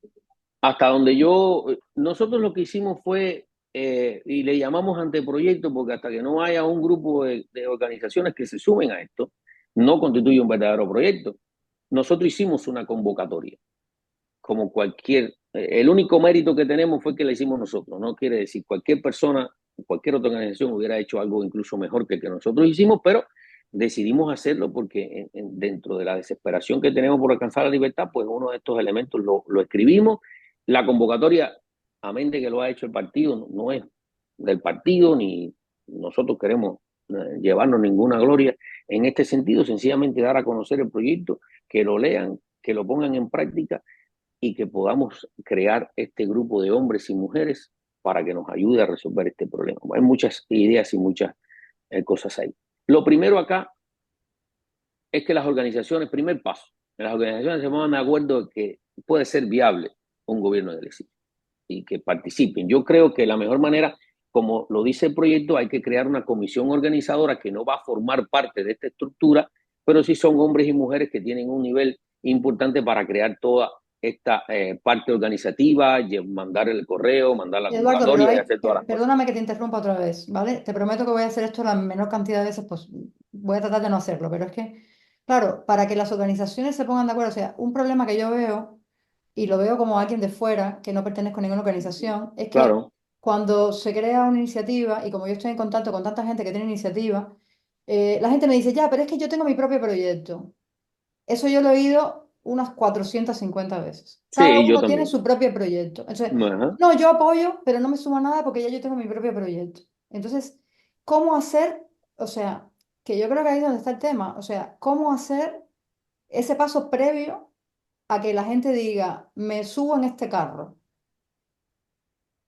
hasta donde nosotros lo que hicimos fue, y le llamamos anteproyecto, porque hasta que no haya un grupo de organizaciones que se sumen a esto, no constituye un verdadero proyecto. Nosotros hicimos una convocatoria, como el único mérito que tenemos fue que la hicimos nosotros. No quiere decir cualquier persona, cualquier otra organización hubiera hecho algo incluso mejor que nosotros hicimos, pero decidimos hacerlo porque dentro de la desesperación que tenemos por alcanzar la libertad, pues uno de estos elementos lo escribimos. La convocatoria, amén de que lo ha hecho el partido, no es del partido, ni nosotros queremos llevarnos ninguna gloria en este sentido, sencillamente dar a conocer el proyecto, que lo lean, que lo pongan en práctica y que podamos crear este grupo de hombres y mujeres para que nos ayude a resolver este problema. Hay muchas ideas y muchas cosas ahí. Lo primero acá es que las organizaciones, primer paso, las organizaciones se pongan de acuerdo de que puede ser viable un gobierno de exilio y que participen. Yo creo que la mejor manera, como lo dice el proyecto, hay que crear una comisión organizadora que no va a formar parte de esta estructura, pero sí son hombres y mujeres que tienen un nivel importante para crear toda esta parte organizativa, mandar el correo, mandar la Eduardo, pero convocatoria y hacer todas las cosas. perdóname que te interrumpa otra vez, ¿vale? Te prometo que voy a hacer esto la menor cantidad de veces, pues voy a tratar de no hacerlo, pero es que, claro, para que las organizaciones se pongan de acuerdo, o sea, un problema que yo veo, y lo veo como alguien de fuera, que no pertenezco a ninguna organización, es que Claro, cuando se crea una iniciativa, y como yo estoy en contacto con tanta gente que tiene iniciativa, la gente me dice, ya, pero es que yo tengo mi propio proyecto. Eso yo lo he oído unas 450 veces. Cada sí, yo uno tiene también. su propio proyecto. Entonces, Ajá. no, yo apoyo, pero no me sumo a nada porque ya yo tengo mi propio proyecto. Entonces, ¿cómo hacer? O sea, que yo creo que ahí es donde está el tema. O sea, ¿cómo hacer ese paso previo a que la gente diga, me subo en este carro?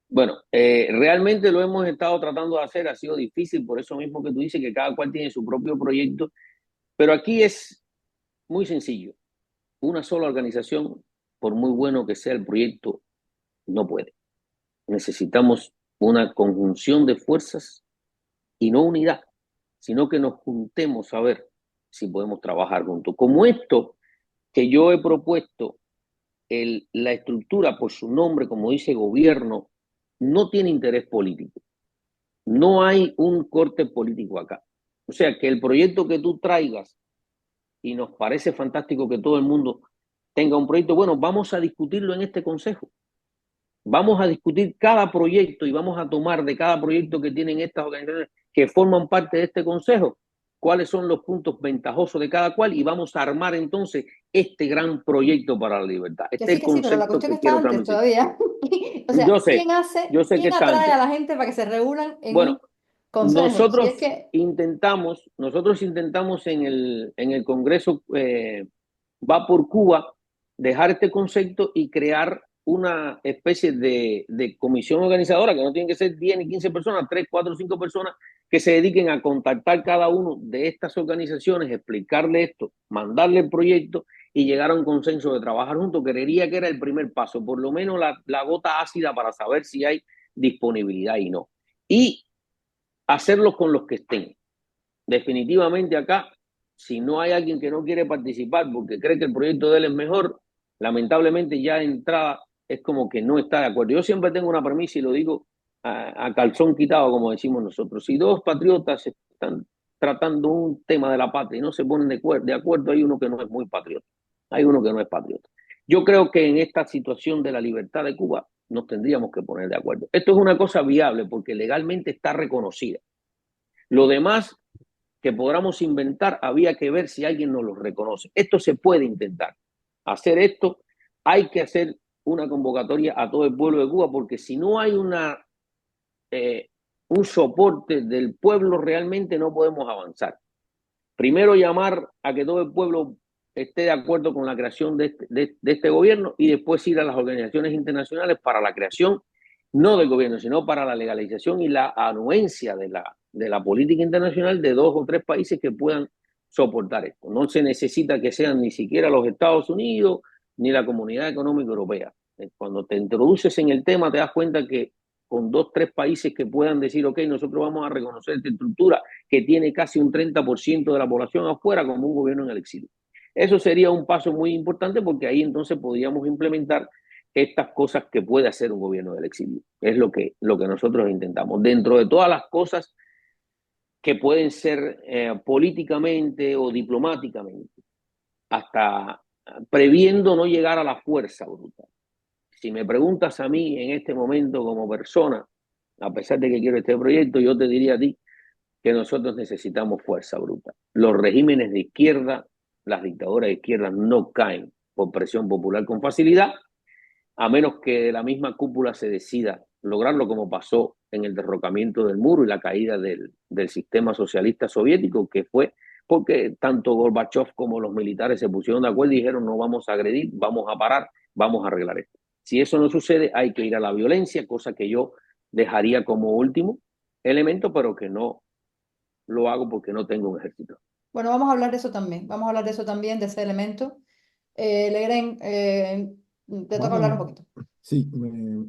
Bueno, realmente lo hemos estado tratando de hacer, ha sido difícil, por eso mismo que tú dices que cada cual tiene su propio proyecto, pero aquí es muy sencillo. Una sola organización, por muy bueno que sea el proyecto, no puede. Necesitamos una conjunción de fuerzas y no unidad, sino que nos juntemos a ver si podemos trabajar juntos. Como esto que yo he propuesto, la estructura por su nombre, como dice gobierno, no tiene interés político. No hay un corte político acá. O sea, que el proyecto que tú traigas, y nos parece fantástico que todo el mundo tenga un proyecto, bueno, vamos a discutirlo en este consejo. Vamos a discutir cada proyecto y vamos a tomar de cada proyecto que tienen estas organizaciones que forman parte de este consejo, cuáles son los puntos ventajosos de cada cual y vamos a armar entonces este gran proyecto para la libertad. Este es el Que sí, pero la concepto cuestión que está quiero antes transmitir. todavía. O sea, Yo sé que quién está atrae antes. a la gente para que se reúnan en Bueno, un consejo? Si es que nosotros intentamos en el Congreso Va por Cuba dejar este concepto y crear una especie de comisión organizadora, que no tienen que ser 10 ni 15 personas, 3 4 5 personas, que se dediquen a contactar cada uno de estas organizaciones, explicarle esto, mandarle el proyecto y llegar a un consenso de trabajar juntos. Creería que era el primer paso, por lo menos la gota ácida para saber si hay disponibilidad y no. Y hacerlo con los que estén. Definitivamente acá, si no hay alguien que no quiere participar porque cree que el proyecto de él es mejor, lamentablemente ya de entrada es como que no está de acuerdo. Yo siempre tengo una premisa y lo digo a calzón quitado, como decimos nosotros. Si dos patriotas están tratando un tema de la patria y no se ponen de acuerdo, hay uno que no es muy patriota. hay uno que no es patriota. Yo creo que en esta situación de la libertad de Cuba nos tendríamos que poner de acuerdo. Esto es una cosa viable porque legalmente está reconocida. Lo demás que podamos inventar, había que ver si alguien nos lo reconoce. Esto se puede intentar. Hacer esto, hay que hacer una convocatoria a todo el pueblo de Cuba, porque si no hay un soporte del pueblo, realmente no podemos avanzar. Primero llamar a que todo el pueblo esté de acuerdo con la creación de este gobierno y después ir a las organizaciones internacionales para la creación, no del gobierno, sino para la legalización y la anuencia de la política internacional de 2 o 3 países que puedan soportar esto. No se necesita que sean ni siquiera los Estados Unidos ni la Comunidad Económica Europea. Cuando te introduces en el tema te das cuenta que con 2 o 3 países que puedan decir, ok, nosotros vamos a reconocer esta estructura que tiene casi un 30% de la población afuera como un gobierno en el exilio. Eso sería un paso muy importante porque ahí entonces podríamos implementar estas cosas que puede hacer un gobierno del exilio. Es lo que nosotros intentamos. Dentro de todas las cosas que pueden ser políticamente o diplomáticamente, hasta previendo no llegar a la fuerza brutal. Si me preguntas a mí en este momento como persona, a pesar de que quiero este proyecto, yo te diría a ti que nosotros necesitamos fuerza bruta. Los regímenes de izquierda, las dictaduras de izquierda no caen por presión popular con facilidad, a menos que la misma cúpula se decida lograrlo, como pasó en el derrocamiento del muro y la caída del sistema socialista soviético, que fue porque tanto Gorbachev como los militares se pusieron de acuerdo y dijeron no vamos a agredir, vamos a parar, vamos a arreglar esto. Si eso no sucede, hay que ir a la violencia, cosa que yo dejaría como último elemento, pero que no lo hago porque no tengo un ejército. Bueno, vamos a hablar de eso también. Vamos a hablar de eso también, de ese elemento. Legren, te toca hablar un Vamos, poquito. sí,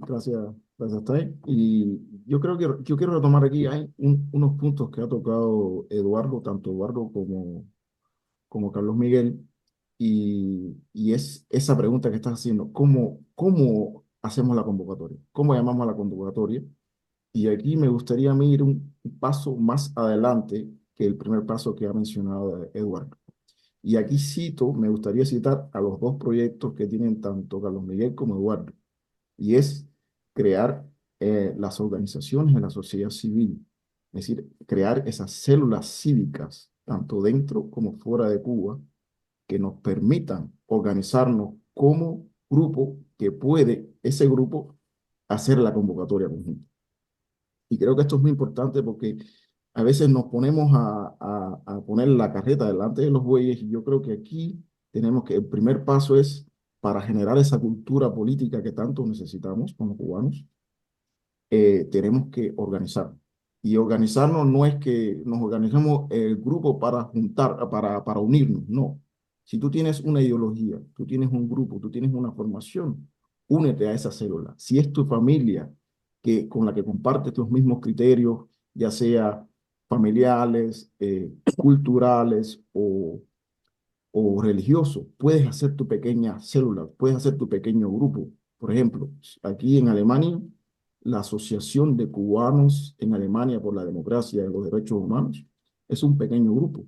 gracias, gracias, Tai. Y yo creo que yo quiero retomar aquí, hay unos puntos que ha tocado Eduardo, tanto Eduardo como Carlos Miguel, y es esa pregunta que estás haciendo, ¿cómo hacemos la convocatoria? ¿Cómo llamamos a la convocatoria? Y aquí me gustaría a mí ir un paso más adelante que el primer paso que ha mencionado Eduardo. Y aquí me gustaría citar a los 2 proyectos que tienen tanto Carlos Miguel como Eduardo, y es crear las organizaciones en la sociedad civil, es decir, crear esas células cívicas, tanto dentro como fuera de Cuba, que nos permitan organizarnos como grupo que puede ese grupo hacer la convocatoria conjunta. Y creo que esto es muy importante porque a veces nos ponemos a poner la carreta delante de los bueyes y yo creo que aquí tenemos que, el primer paso es para generar esa cultura política que tanto necesitamos como cubanos, tenemos que organizarnos. Y organizarnos no es que nos organizamos el grupo para juntar, para unirnos, no. Si tú tienes una ideología, tú tienes un grupo, tú tienes una formación, únete a esa célula. Si es tu familia con la que compartes los mismos criterios, ya sea familiares, culturales o religioso, puedes hacer tu pequeña célula, puedes hacer tu pequeño grupo. Por ejemplo, aquí en Alemania, la Asociación de Cubanos en Alemania por la Democracia y los Derechos Humanos es un pequeño grupo,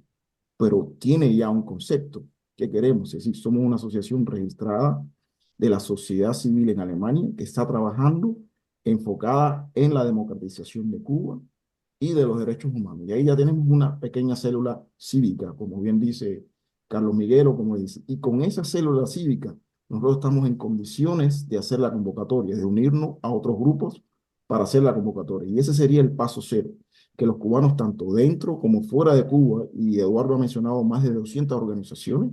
pero tiene ya un concepto que queremos, es decir, somos una asociación registrada de la sociedad civil en Alemania que está trabajando enfocada en la democratización de Cuba y de los derechos humanos. Y ahí ya tenemos una pequeña célula cívica, como bien dice Carlos Miguel, o como dice, y con esa célula cívica nosotros estamos en condiciones de hacer la convocatoria, de unirnos a otros grupos para hacer la convocatoria. Y ese sería el paso cero, que los cubanos, tanto dentro como fuera de Cuba, y Eduardo ha mencionado más de 200 organizaciones,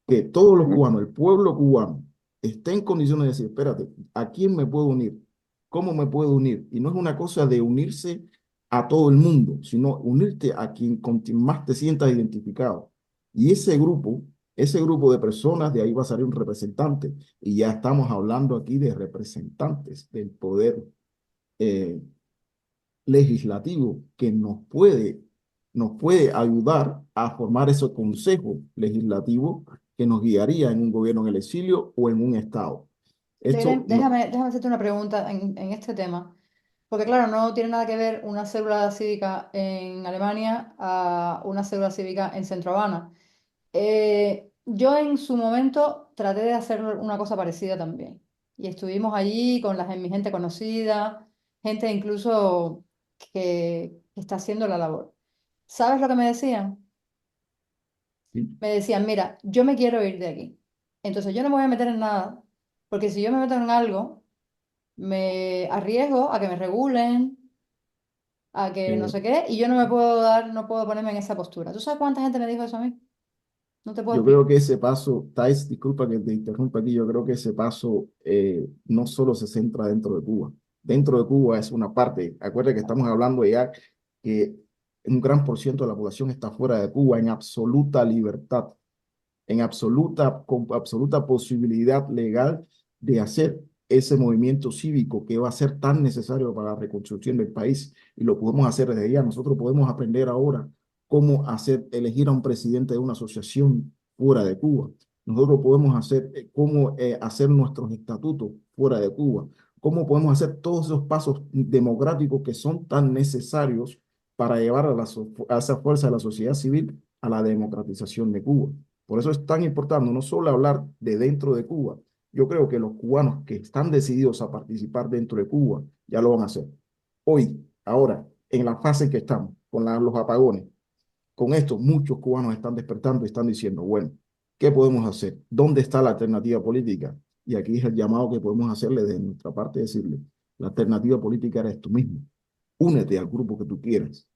que todos los cubanos, el pueblo cubano, esté en condiciones de decir, espérate, ¿a quién me puedo unir? ¿Cómo me puedo unir? Y no es una cosa de unirse a todo el mundo, sino unirte a con quien más te sientas identificado. Y ese grupo de personas, de ahí va a salir un representante. Y ya estamos hablando aquí de representantes del poder eh, legislativo que nos puede ayudar a formar ese consejo legislativo que nos guiaría en un gobierno en el exilio o en un estado. Esto Legren, no, déjame hacerte una pregunta en este tema. Porque claro, no tiene nada que ver una célula cívica en Alemania a una célula cívica en Centro Habana. yo en su momento traté de hacer una cosa parecida también. Y estuvimos allí con mi gente conocida, gente incluso que está haciendo la labor. ¿Sabes lo que me decían? ¿sí? Me decían, mira, yo me quiero ir de aquí. Entonces yo no me voy a meter en nada, porque si yo me meto en algo, me arriesgo a que me regulen, a que no Eh, sé qué, y yo no me puedo dar, no puedo ponerme en esa postura. ¿Tú sabes cuánta gente me dijo eso a mí? No te puedo Yo creo explicar. que ese paso, Thais, disculpa que te interrumpa aquí, yo creo que ese paso no solo se centra dentro de Cuba. Dentro de Cuba es una parte. Acuérdate que estamos hablando ya que un gran por ciento de la población está fuera de Cuba en absoluta libertad, en absoluta, con absoluta posibilidad legal de hacer ese movimiento cívico que va a ser tan necesario para la reconstrucción del país. Y lo podemos hacer desde ya. Nosotros podemos aprender ahora cómo hacer, elegir a un presidente de una asociación fuera de Cuba. Nosotros podemos hacer cómo hacer nuestros estatutos fuera de Cuba. Cómo podemos hacer todos esos pasos democráticos que son tan necesarios para llevar a esa fuerza de la sociedad civil a la democratización de Cuba. Por eso es tan importante no solo hablar de dentro de Cuba. Yo creo que los cubanos que están decididos a participar dentro de Cuba ya lo van a hacer. Hoy, ahora, en la fase en que estamos, con los apagones, con esto muchos cubanos están despertando y están diciendo, bueno, ¿qué podemos hacer? ¿Dónde está la alternativa política? Y aquí es el llamado que podemos hacerle de nuestra parte, decirle, la alternativa política eres tú mismo. Únete al grupo que tú quieras.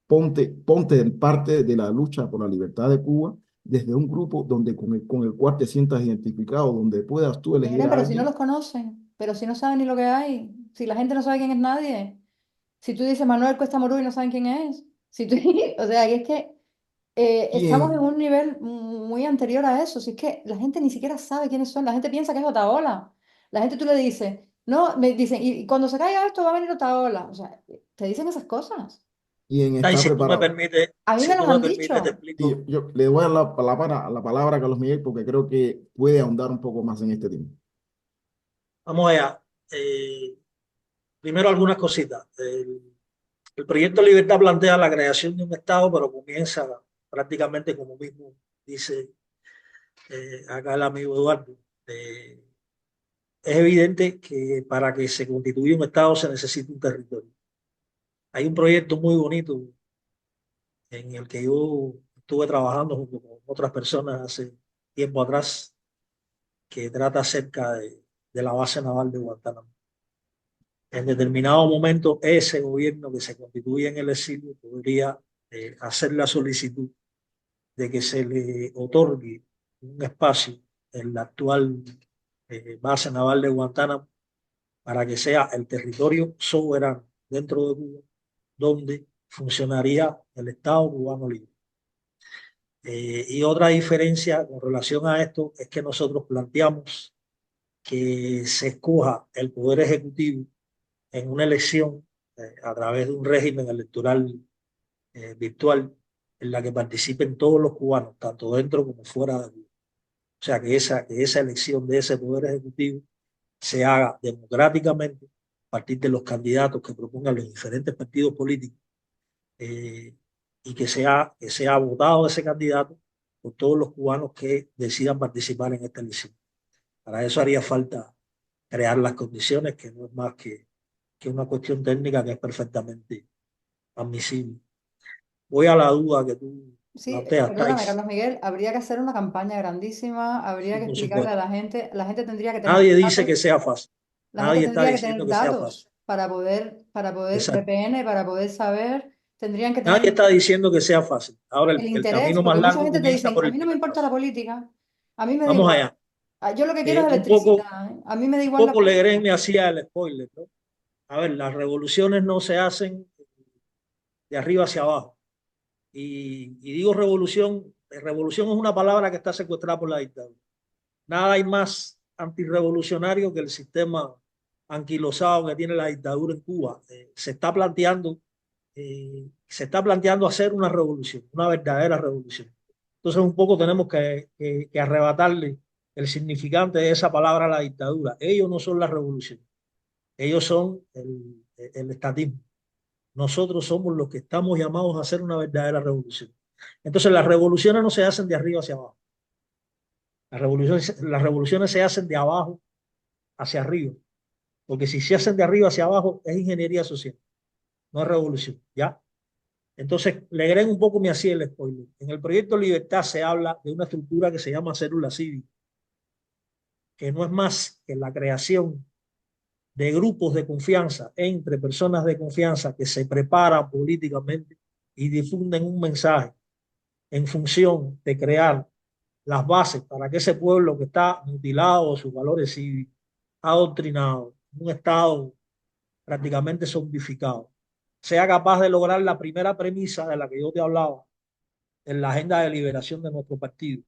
Ponte en parte de la lucha por la libertad de Cuba desde un grupo donde con el cual te sientas identificado, donde puedas tú elegir Miren, a pero si no los alguien. conocen, pero si no saben ni lo que hay, si la gente no sabe quién es nadie, si tú dices Manuel Cuesta Morú y no saben quién es, si tú, o sea, y es que estamos en ¿Quién? un nivel muy anterior a eso, si es que la gente ni siquiera sabe quiénes son, la gente piensa que es Otaola, la gente tú le dices, no, me dicen, y cuando se caiga esto va a venir Otaola, o sea, te dicen esas cosas, ¿Quién Tai, está preparado? a mí me si las tú me han permites, te dicho. Y explico. yo le voy a dar la palabra a Carlos Miguel porque creo que puede ahondar un poco más en este tema. Vamos allá. Primero algunas cositas. El proyecto Libertad plantea la creación de un Estado, pero comienza prácticamente como mismo dice acá el amigo Eduardo. Eh, es evidente que para que se constituya un Estado se necesita un territorio. Hay un proyecto muy bonito en el que yo estuve trabajando junto con otras personas hace tiempo atrás, que trata acerca de la base naval de Guantánamo. En determinado momento, ese gobierno que se constituye en el exilio podría hacer la solicitud de que se le otorgue un espacio en la actual base naval de Guantánamo para que sea el territorio soberano dentro de Cuba, donde funcionaría el Estado cubano libre. Y otra diferencia con relación a esto es que nosotros planteamos que se escoja el Poder Ejecutivo en una elección a través de un régimen electoral virtual en la que participen todos los cubanos, tanto dentro como fuera de Cuba. O sea, que esa elección de ese Poder Ejecutivo se haga democráticamente a partir de los candidatos que propongan los diferentes partidos políticos eh, y que sea votado ese candidato por todos los cubanos que decidan participar en esta elección. Para eso haría falta crear las condiciones, que no es más que una cuestión técnica que es perfectamente admisible. Voy a la duda que tú Sí, planteas, perdóname, Thais. Carlos Miguel, habría que hacer una campaña grandísima, habría Sí, que por explicarle a supuesto. la gente tendría que tener Nadie dice que datos, sea fácil. la gente Nadie está tendría que diciendo tener que sea fácil. datos para poder, Exacto. VPN, para poder saber, tendrían que Nadie tener está diciendo que sea fácil. Ahora el el interés, camino más porque mucha largo gente te comienza dice, por a el mí no me primer importa la paso. política, a mí me da Vamos igual, allá. yo lo que quiero es Un poco, electricidad, ¿eh? A mí me da un igual la poco Legrand política. me hacía el spoiler, ¿no? A ver, las revoluciones no se hacen de arriba hacia abajo. Y digo revolución, revolución es una palabra que está secuestrada por la dictadura. Nada hay más antirrevolucionario que el sistema anquilosado que tiene la dictadura en Cuba. Se está planteando hacer una revolución, una verdadera revolución. Entonces un poco tenemos que arrebatarle el significante de esa palabra a la dictadura. Ellos no son la revolución, ellos son el estatismo. Nosotros somos los que estamos llamados a hacer una verdadera revolución. Entonces las revoluciones no se hacen de arriba hacia abajo. Las revoluciones se hacen de abajo hacia arriba, porque si se hacen de arriba hacia abajo es ingeniería social, no es revolución, ¿ya? Entonces, le agrego un poco, me hacía el spoiler. En el proyecto Libertad se habla de una estructura que se llama célula cívica, que no es más que la creación de grupos de confianza entre personas de confianza que se preparan políticamente y difunden un mensaje en función de crear las bases para que ese pueblo que está mutilado de sus valores cívicos, adoctrinado, un Estado prácticamente zombificado, sea capaz de lograr la primera premisa de la que yo te hablaba en la agenda de liberación de nuestro partido,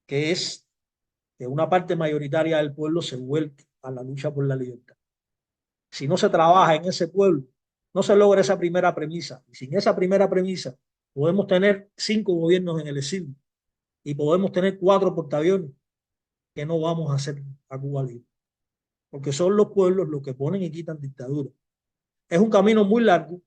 que es que una parte mayoritaria del pueblo se vuelque a la lucha por la libertad. Si no se trabaja en ese pueblo, no se logra esa primera premisa. Y sin esa primera premisa, podemos tener 5 gobiernos en el exilio y podemos tener 4 portaaviones que no vamos a hacer a Cuba libre. Porque son los pueblos los que ponen y quitan dictadura. Es un camino muy largo,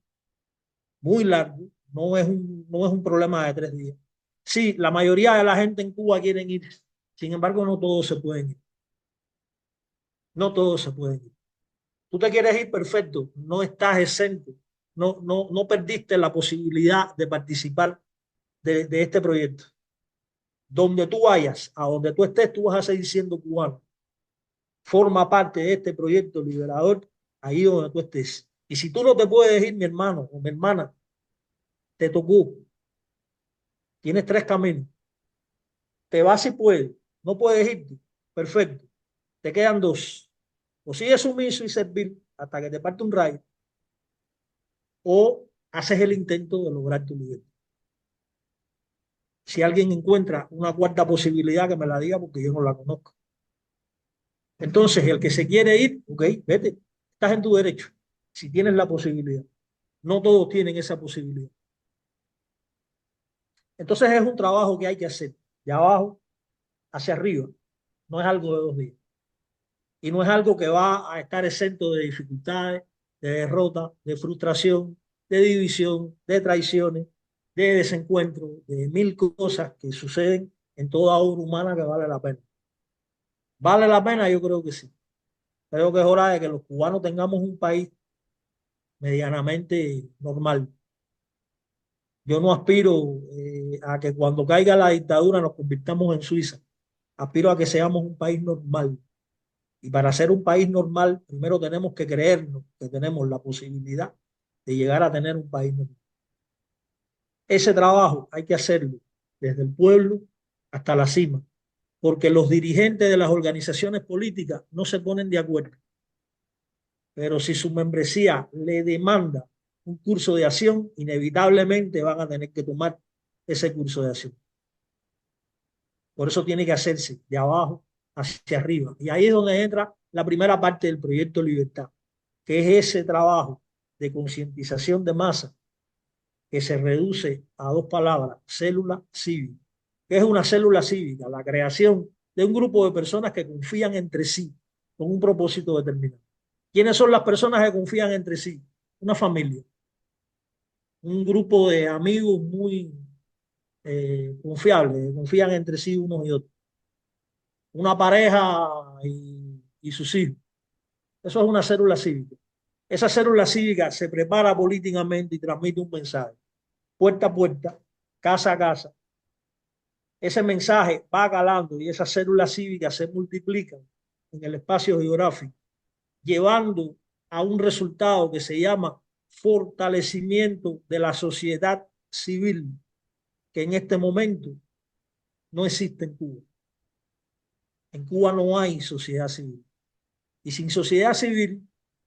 no es un problema de 3 días. Sí, la mayoría de la gente en Cuba quieren ir, sin embargo, no todos se pueden ir. No todos se pueden ir. Tú te quieres ir, perfecto, no estás exento, no perdiste la posibilidad de participar de este proyecto. Donde tú vayas, a donde tú estés, tú vas a seguir siendo cubano. Forma parte de este proyecto liberador ahí donde tú estés. Y si tú no te puedes ir, mi hermano o mi hermana, te tocó. Tienes 3 caminos. Te vas si puedes, no puedes irte, perfecto. Te quedan 2. O sigues sumiso y servir hasta que te parte un rayo, o haces el intento de lograr tu libertad. Si alguien encuentra una 4ª posibilidad, que me la diga porque yo no la conozco. Entonces, el que se quiere ir, ok, vete, estás en tu derecho, si tienes la posibilidad. No todos tienen esa posibilidad. Entonces es un trabajo que hay que hacer de abajo hacia arriba. No es algo de 2 días. Y no es algo que va a estar exento de dificultades, de derrota, de frustración, de división, de traiciones, de desencuentros, de 1000 cosas que suceden en toda obra humana que vale la pena. ¿Vale la pena? Yo creo que sí. Creo que es hora de que los cubanos tengamos un país medianamente normal. Yo no aspiro a que cuando caiga la dictadura nos convirtamos en Suiza. Aspiro a que seamos un país normal. Y para ser un país normal, primero tenemos que creernos que tenemos la posibilidad de llegar a tener un país normal. Ese trabajo hay que hacerlo desde el pueblo hasta la cima, porque los dirigentes de las organizaciones políticas no se ponen de acuerdo. Pero si su membresía le demanda un curso de acción, inevitablemente van a tener que tomar ese curso de acción. Por eso tiene que hacerse de abajo hacia arriba. Y ahí es donde entra la primera parte del proyecto Libertad, que es ese trabajo de concientización de masa que se reduce a 2 palabras: célula cívica. ¿Qué es una célula cívica? La creación de un grupo de personas que confían entre sí con un propósito determinado. ¿Quiénes son las personas que confían entre sí? Una familia, un grupo de amigos muy confiables, que confían entre sí unos y otros. Una pareja y sus hijos. Eso es una célula cívica. Esa célula cívica se prepara políticamente y transmite un mensaje, puerta a puerta, casa a casa. Ese mensaje va calando y esas células cívicas se multiplican en el espacio geográfico, llevando a un resultado que se llama fortalecimiento de la sociedad civil, que en este momento no existe en Cuba. En Cuba no hay sociedad civil. Y sin sociedad civil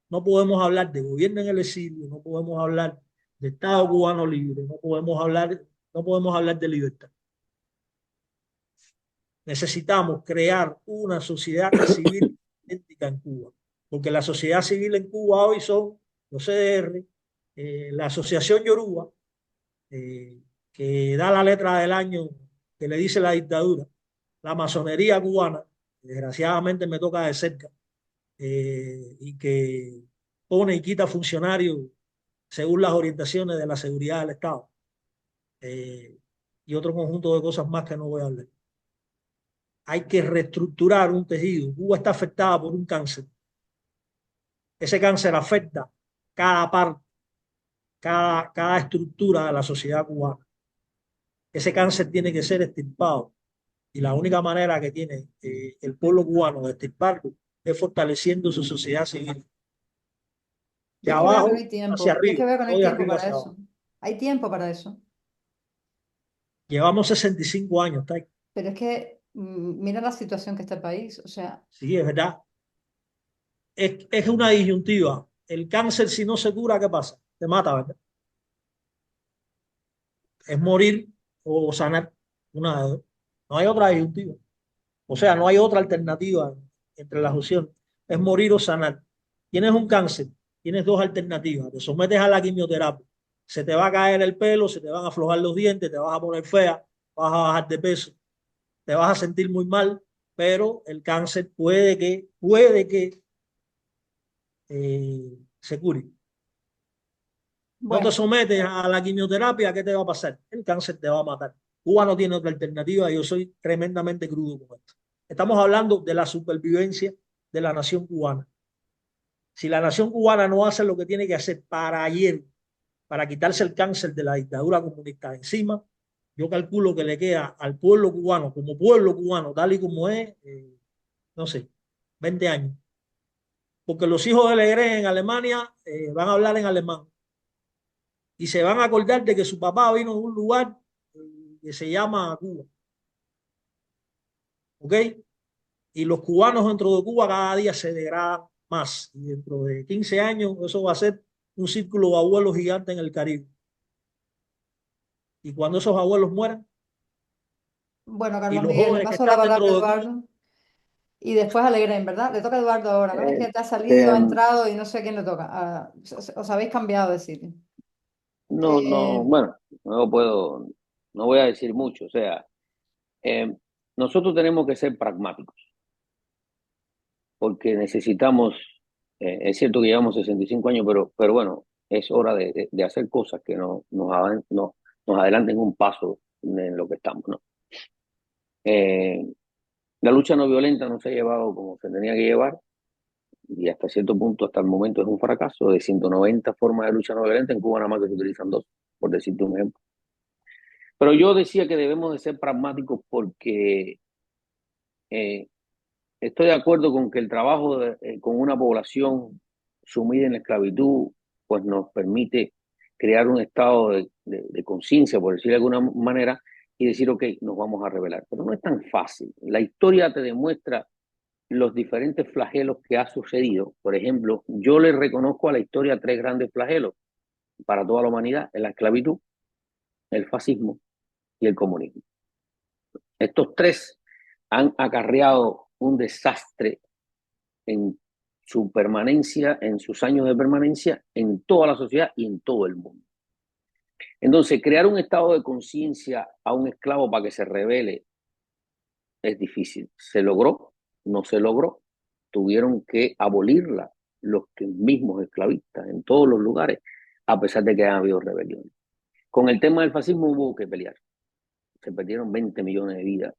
no podemos hablar de gobierno en el exilio, no podemos hablar de Estado cubano libre, no podemos hablar de libertad. Necesitamos crear una sociedad civil idéntica en Cuba, porque la sociedad civil en Cuba hoy son los CDR, la Asociación Yoruba, que da la letra del año que le dice la dictadura, la masonería cubana, que desgraciadamente me toca de cerca, y que pone y quita funcionarios según las orientaciones de la seguridad del Estado, y otro conjunto de cosas más que no voy a hablar. hay que reestructurar un tejido. Cuba está afectada por un cáncer. Ese cáncer afecta cada parte, cada estructura de la sociedad cubana. Ese cáncer tiene que ser extirpado. Y la única manera que tiene el pueblo cubano de extirparlo es fortaleciendo su sociedad civil. De Yo es que veo que no abajo hay hacia tiempo, yo es que arriba, veo que no no hay de tiempo arriba para hacia eso. abajo. Hay tiempo para eso. Llevamos 65 años, ¿tá? Pero es que mira la situación que está el país. O sea, Sí, es verdad. Es una disyuntiva. El cáncer, si no se cura, ¿qué pasa? Te mata, ¿verdad? Es morir o sanar. Una de dos. No hay otra disyuntiva. O sea, no hay otra alternativa entre las opciones. Es morir o sanar. Tienes un cáncer, tienes dos alternativas. Te sometes a la quimioterapia. Se te va a caer el pelo, se te van a aflojar los dientes, te vas a poner fea, vas a bajar de peso, te vas a sentir muy mal, pero el cáncer puede que se cure. No te bueno, sometes a la quimioterapia, ¿qué te va a pasar? El cáncer te va a matar. Cuba no tiene otra alternativa, yo soy tremendamente crudo con esto. Estamos hablando de la supervivencia de la nación cubana. Si la nación cubana no hace lo que tiene que hacer para ayer, para quitarse el cáncer de la dictadura comunista encima, yo calculo que le queda al pueblo cubano, como pueblo cubano, tal y como es, no sé, 20 años. Porque los hijos de Legrand en Alemania van a hablar en alemán y se van a acordar de que su papá vino de un lugar que se llama Cuba. ¿Ok? Y los cubanos dentro de Cuba cada día se degradan más. Y dentro de 15 años eso va a ser un círculo de abuelos gigante en el Caribe. Y cuando esos abuelos mueran bueno, y Carlos los Miguel, le jóvenes que paso la están palabra a dentro de Cuba, Eduardo y después a Legrand, ¿verdad? Le toca a Eduardo ahora, ¿verdad? Es que te ha salido, ha Este, entrado y no sé a quién le toca. Os habéis cambiado de sitio. no, no, Eh, bueno, no puedo, no voy a decir mucho. O sea, eh, nosotros tenemos que ser pragmáticos porque necesitamos, es cierto que llevamos 65 años, pero bueno, es hora de hacer cosas que nos adelanten un paso en lo que estamos, ¿no? Eh, la lucha no violenta no se ha llevado como se tenía que llevar y hasta cierto punto, hasta el momento, es un fracaso. De 190 formas de lucha no violenta, en Cuba nada más que se utilizan dos, por decirte un ejemplo. Pero yo decía que debemos de ser pragmáticos porque eh, estoy de acuerdo con que el trabajo con una población sumida en la esclavitud pues nos permite crear un estado de conciencia, por decirlo de alguna manera, y decir, ok, nos vamos a rebelar. Pero no es tan fácil. La historia te demuestra los diferentes flagelos que ha sucedido. Por ejemplo, yo le reconozco a la historia tres grandes flagelos para toda la humanidad: la esclavitud, el fascismo y el comunismo. Estos tres han acarreado un desastre en su permanencia, en sus años de permanencia, en toda la sociedad y en todo el mundo. Entonces, crear un estado de conciencia a un esclavo para que se rebele es difícil. ¿Se logró? No se logró. Tuvieron que abolirla los mismos esclavistas en todos los lugares, a pesar de que ha habido rebeliones. Con el tema del fascismo hubo que pelear. Se perdieron 20 millones de vidas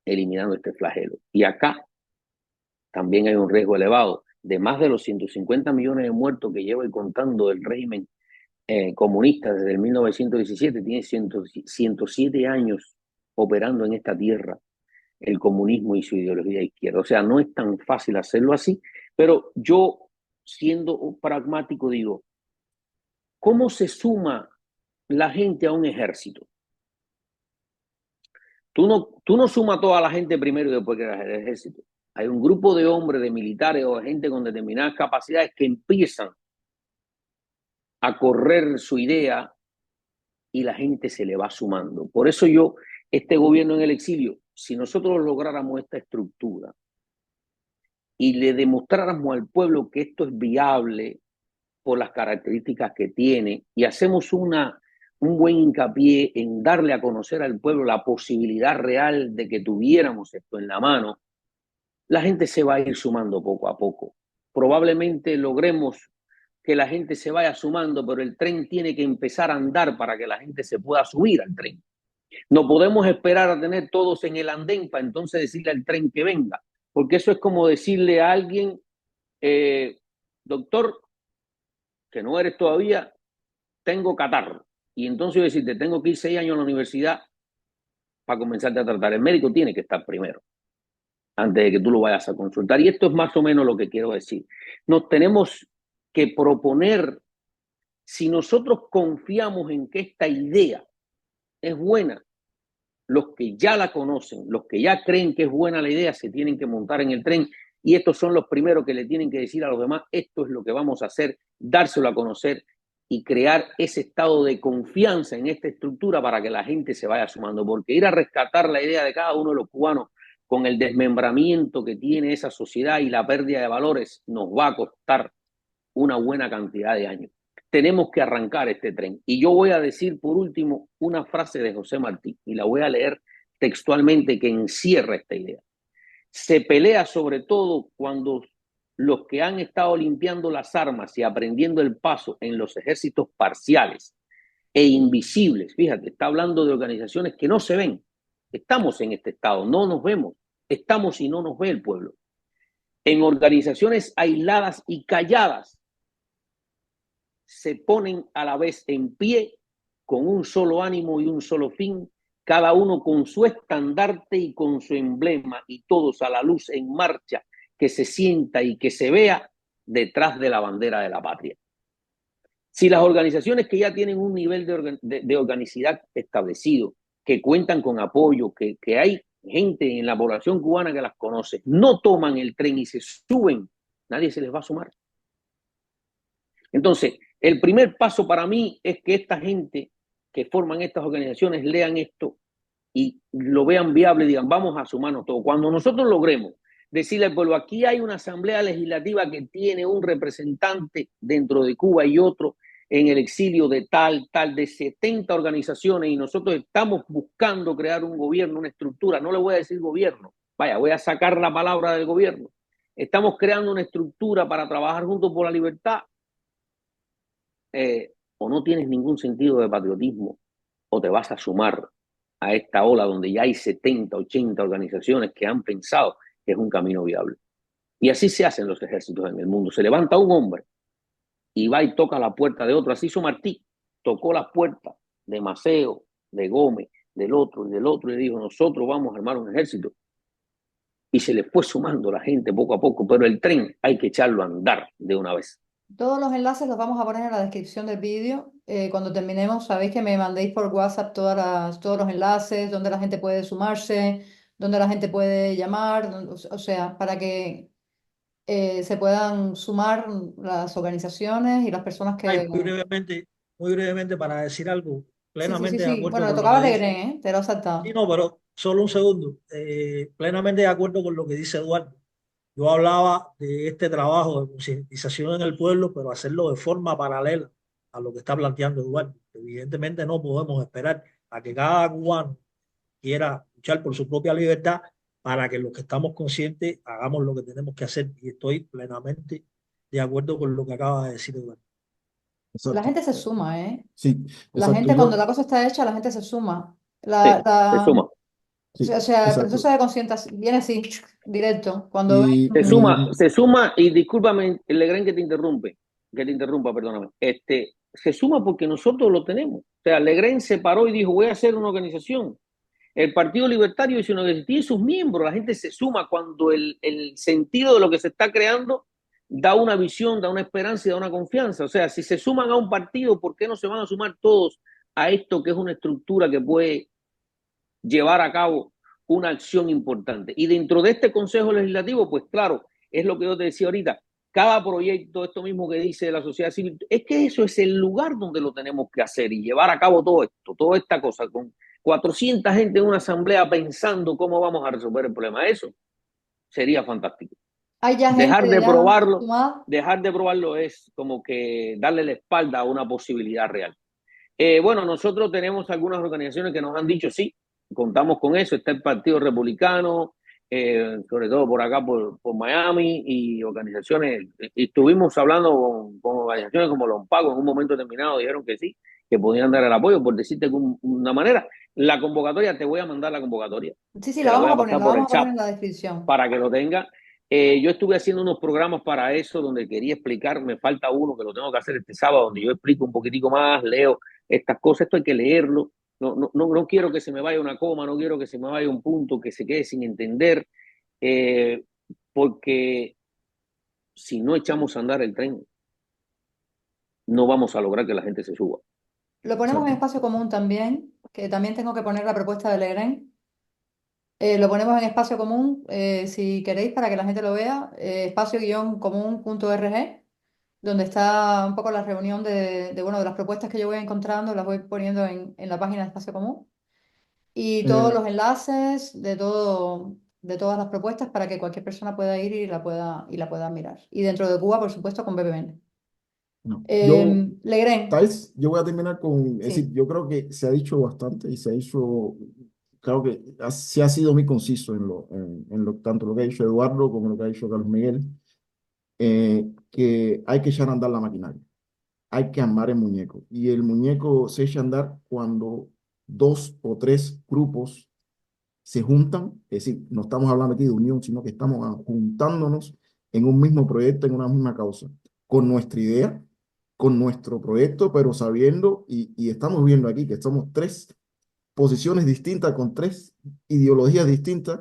eliminando este flagelo. Y acá también hay un riesgo elevado de más de los 150 millones de muertos que lleva contando el régimen comunista desde el 1917. Tiene 107 años operando en esta tierra el comunismo y su ideología de izquierda. O sea, no es tan fácil hacerlo así, pero yo, siendo pragmático, digo, ¿cómo se suma la gente a un ejército? Tú no sumas a toda la gente primero y después creas el ejército. Hay un grupo de hombres, de militares o de gente con determinadas capacidades que empiezan a correr su idea y la gente se le va sumando. Por eso este gobierno en el exilio, si nosotros lográramos esta estructura y le demostráramos al pueblo que esto es viable por las características que tiene y hacemos un buen hincapié en darle a conocer al pueblo la posibilidad real de que tuviéramos esto en la mano, la gente se va a ir sumando poco a poco. Probablemente logremos que la gente se vaya sumando, pero el tren tiene que empezar a andar para que la gente se pueda subir al tren. No podemos esperar a tener todos en el andén para entonces decirle al tren que venga, porque eso es como decirle a alguien, doctor, que no eres todavía, tengo catarro. Y entonces yo decirte, tengo que ir 6 años a la universidad para comenzarte a tratar. El médico tiene que estar primero, antes de que tú lo vayas a consultar. Y esto es más o menos lo que quiero decir. Nos tenemos que proponer, si nosotros confiamos en que esta idea es buena, los que ya la conocen, los que ya creen que es buena la idea, se tienen que montar en el tren y estos son los primeros que le tienen que decir a los demás, esto es lo que vamos a hacer, dárselo a conocer y crear ese estado de confianza en esta estructura para que la gente se vaya sumando, porque ir a rescatar la idea de cada uno de los cubanos con el desmembramiento que tiene esa sociedad y la pérdida de valores nos va a costar una buena cantidad de años. Tenemos que arrancar este tren. Y yo voy a decir por último una frase de José Martí y la voy a leer textualmente que encierra esta idea. Se pelea sobre todo cuando los que han estado limpiando las armas y aprendiendo el paso en los ejércitos parciales e invisibles, fíjate, está hablando de organizaciones que no se ven. Estamos en este estado, no nos vemos, estamos y no nos ve el pueblo. En organizaciones aisladas y calladas se ponen a la vez en pie con un solo ánimo y un solo fin, cada uno con su estandarte y con su emblema y todos a la luz en marcha, que se sienta y que se vea detrás de la bandera de la patria. Si las organizaciones que ya tienen un nivel de organicidad establecido, que cuentan con apoyo, que hay gente en la población cubana que las conoce, no toman el tren y se suben, nadie se les va a sumar. Entonces, el primer paso para mí es que esta gente que forman estas organizaciones lean esto y lo vean viable y digan, vamos a sumarnos todos. Cuando nosotros logremos decirle al pueblo, aquí hay una asamblea legislativa que tiene un representante dentro de Cuba y otro en el exilio de tal, de 70 organizaciones y nosotros estamos buscando crear un gobierno, una estructura, no le voy a decir gobierno, vaya, voy a sacar la palabra del gobierno. Estamos creando una estructura para trabajar juntos por la libertad. O no tienes ningún sentido de patriotismo o te vas a sumar a esta ola donde ya hay 70, 80 organizaciones que han pensado que es un camino viable. Y así se hacen los ejércitos en el mundo. Se levanta un hombre y va y toca la puerta de otro. Así hizo Martí, tocó la puerta de Maceo, de Gómez, del otro y del otro y dijo, nosotros vamos a armar un ejército. Y se le fue sumando la gente poco a poco, pero el tren hay que echarlo a andar de una vez. Todos los enlaces los vamos a poner en la descripción del vídeo. Cuando terminemos, sabéis que me mandéis por WhatsApp todos los enlaces, donde la gente puede sumarse, donde la gente puede llamar, o sea, para que se puedan sumar las organizaciones y las personas Ay, que... muy brevemente para decir algo, Sí, sí, sí, plenamente de sí. acuerdo Bueno, le con lo tocaba que a dice. Legrén, ¿eh? Te lo he Sí, saltado. no, pero solo un segundo. Plenamente de acuerdo con lo que dice Eduardo. Yo hablaba de este trabajo de concientización en el pueblo, pero hacerlo de forma paralela a lo que está planteando Eduardo. Evidentemente no podemos esperar a que cada cubano quiera luchar por su propia libertad para que los que estamos conscientes hagamos lo que tenemos que hacer. Y estoy plenamente de acuerdo con lo que acaba de decir Eduardo. La Exacto. gente se suma, ¿eh? Sí, La exacto. gente cuando Yo, la cosa está hecha, la gente se suma. Sí, se suma. O sí, sea, el proceso exacto. de concientización viene así, directo. Cuando Y, Se ven... suma, y se suma, y discúlpame, Legrand, que te interrumpa, perdóname. Se suma porque nosotros lo tenemos. O sea, Legrand se paró y dijo, voy a hacer una organización. El Partido Libertario dice una organización, tiene sus miembros, la gente se suma cuando el sentido de lo que se está creando da una visión, da una esperanza y da una confianza. O sea, si se suman a un partido, ¿por qué no se van a sumar todos a esto que es una estructura que puede llevar a cabo una acción importante? Y dentro de este Consejo Legislativo, pues claro, es lo que yo te decía ahorita, cada proyecto, esto mismo que dice la sociedad civil, es que eso es el lugar donde lo tenemos que hacer y llevar a cabo todo esto, toda esta cosa, con 400 gente en una asamblea pensando cómo vamos a resolver el problema. Eso sería fantástico. Hay ya gente Dejar de ya probarlo, sumada. dejar de probarlo es como que darle la espalda a una posibilidad real. Bueno, nosotros tenemos algunas organizaciones que nos han dicho sí, contamos con eso. Está el Partido Republicano, sobre todo por acá, por Miami, y organizaciones. Y estuvimos hablando con organizaciones como los Pagos en un momento determinado, dijeron que sí, que podían dar el apoyo, por decirte de una manera. La convocatoria, te voy a mandar la convocatoria. Sí, sí, Te la voy a la pasar por vamos el a poner chat en la descripción. para que lo tenga. Yo estuve haciendo unos programas para eso donde quería explicar, me falta uno que lo tengo que hacer este sábado, donde yo explico un poquitico más, leo estas cosas, esto hay que leerlo. No quiero que se me vaya una coma, no quiero que se me vaya un punto, que se quede sin entender, eh, porque si no echamos a andar el tren, no vamos a lograr que la gente se suba. Lo ponemos en Exacto. espacio común también, que también tengo que poner la propuesta de Legrén. Lo ponemos en espacio común, si queréis, para que la gente lo vea, espacio-común.org, donde está un poco la reunión bueno, de las propuestas que yo voy encontrando, las voy poniendo en la página de espacio común. Y todos Eh, los enlaces de todas las propuestas para que cualquier persona pueda ir y la pueda mirar. Y dentro de Cuba, por supuesto, con BBN. no. Yo, Legrén, Thais, yo voy a terminar con, es decir, sí. yo creo que se ha dicho bastante y se ha dicho, creo que se ha sido muy conciso en lo, tanto lo que ha dicho Eduardo como lo que ha dicho Carlos Miguel, que hay que echar a andar la maquinaria, hay que armar el muñeco. Y el muñeco se echa a andar cuando dos o tres grupos se juntan, es decir, no estamos hablando aquí de unión, sino que estamos juntándonos en un mismo proyecto, en una misma causa, con nuestra idea, con nuestro proyecto, pero sabiendo, y estamos viendo aquí que somos tres posiciones distintas, con tres ideologías distintas,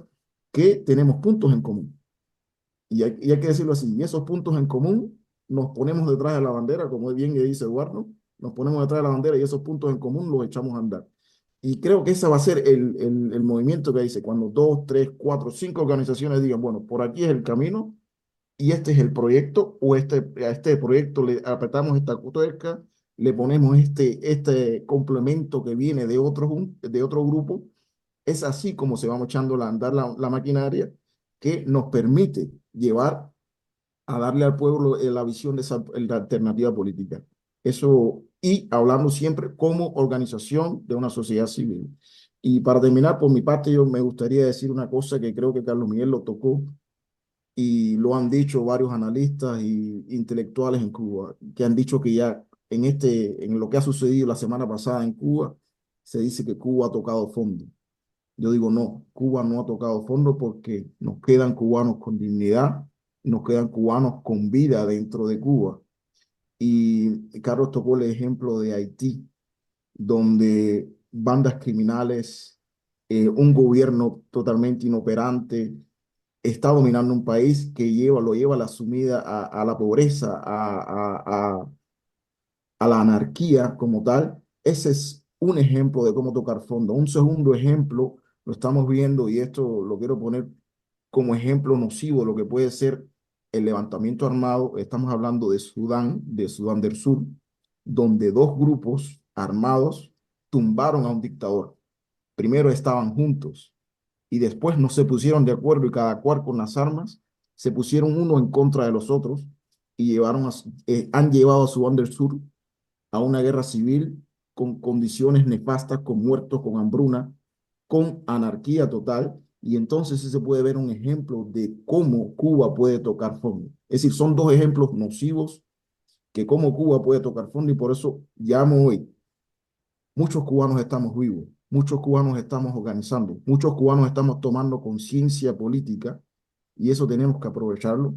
que tenemos puntos en común. Y hay que decirlo así, y esos puntos en común nos ponemos detrás de la bandera, como bien dice Eduardo, nos ponemos detrás de la bandera y esos puntos en común los echamos a andar. Y creo que ese va a ser el movimiento que dice, cuando dos, tres, cuatro, cinco organizaciones digan, bueno, por aquí es el camino y este es el proyecto, o a este proyecto le apretamos esta tuerca, le ponemos este complemento que viene de otro grupo. Es así como se va echando a andar la maquinaria que nos permite llevar a darle al pueblo la visión de esa la alternativa política. Eso, y hablando siempre como organización de una sociedad civil. Y para terminar, por mi parte, yo me gustaría decir una cosa que creo que Carlos Miguel lo tocó y lo han dicho varios analistas y intelectuales en Cuba, que han dicho que ya en lo que ha sucedido la semana pasada en Cuba, se dice que Cuba ha tocado fondo. Yo digo, no, Cuba no ha tocado fondo porque nos quedan cubanos con dignidad, nos quedan cubanos con vida dentro de Cuba. Y Carlos tocó el ejemplo de Haití, donde bandas criminales, un gobierno totalmente inoperante, está dominando un país que lo lleva a la sumida a la pobreza, a la anarquía como tal. Ese es un ejemplo de cómo tocar fondo. Un segundo ejemplo lo estamos viendo y esto lo quiero poner como ejemplo nocivo de lo que puede ser el levantamiento armado. Estamos hablando de Sudán del Sur, donde dos grupos armados tumbaron a un dictador. Primero estaban juntos y después no se pusieron de acuerdo y cada cual con las armas se pusieron uno en contra de los otros y han llevado a Sudán del Sur a una guerra civil con condiciones nefastas, con muertos, con hambruna, con anarquía total. Y entonces sí se puede ver un ejemplo de cómo Cuba puede tocar fondo. Es decir, son dos ejemplos nocivos que cómo Cuba puede tocar fondo y por eso llamo hoy. Muchos cubanos estamos vivos, muchos cubanos estamos organizando, muchos cubanos estamos tomando conciencia política y eso tenemos que aprovecharlo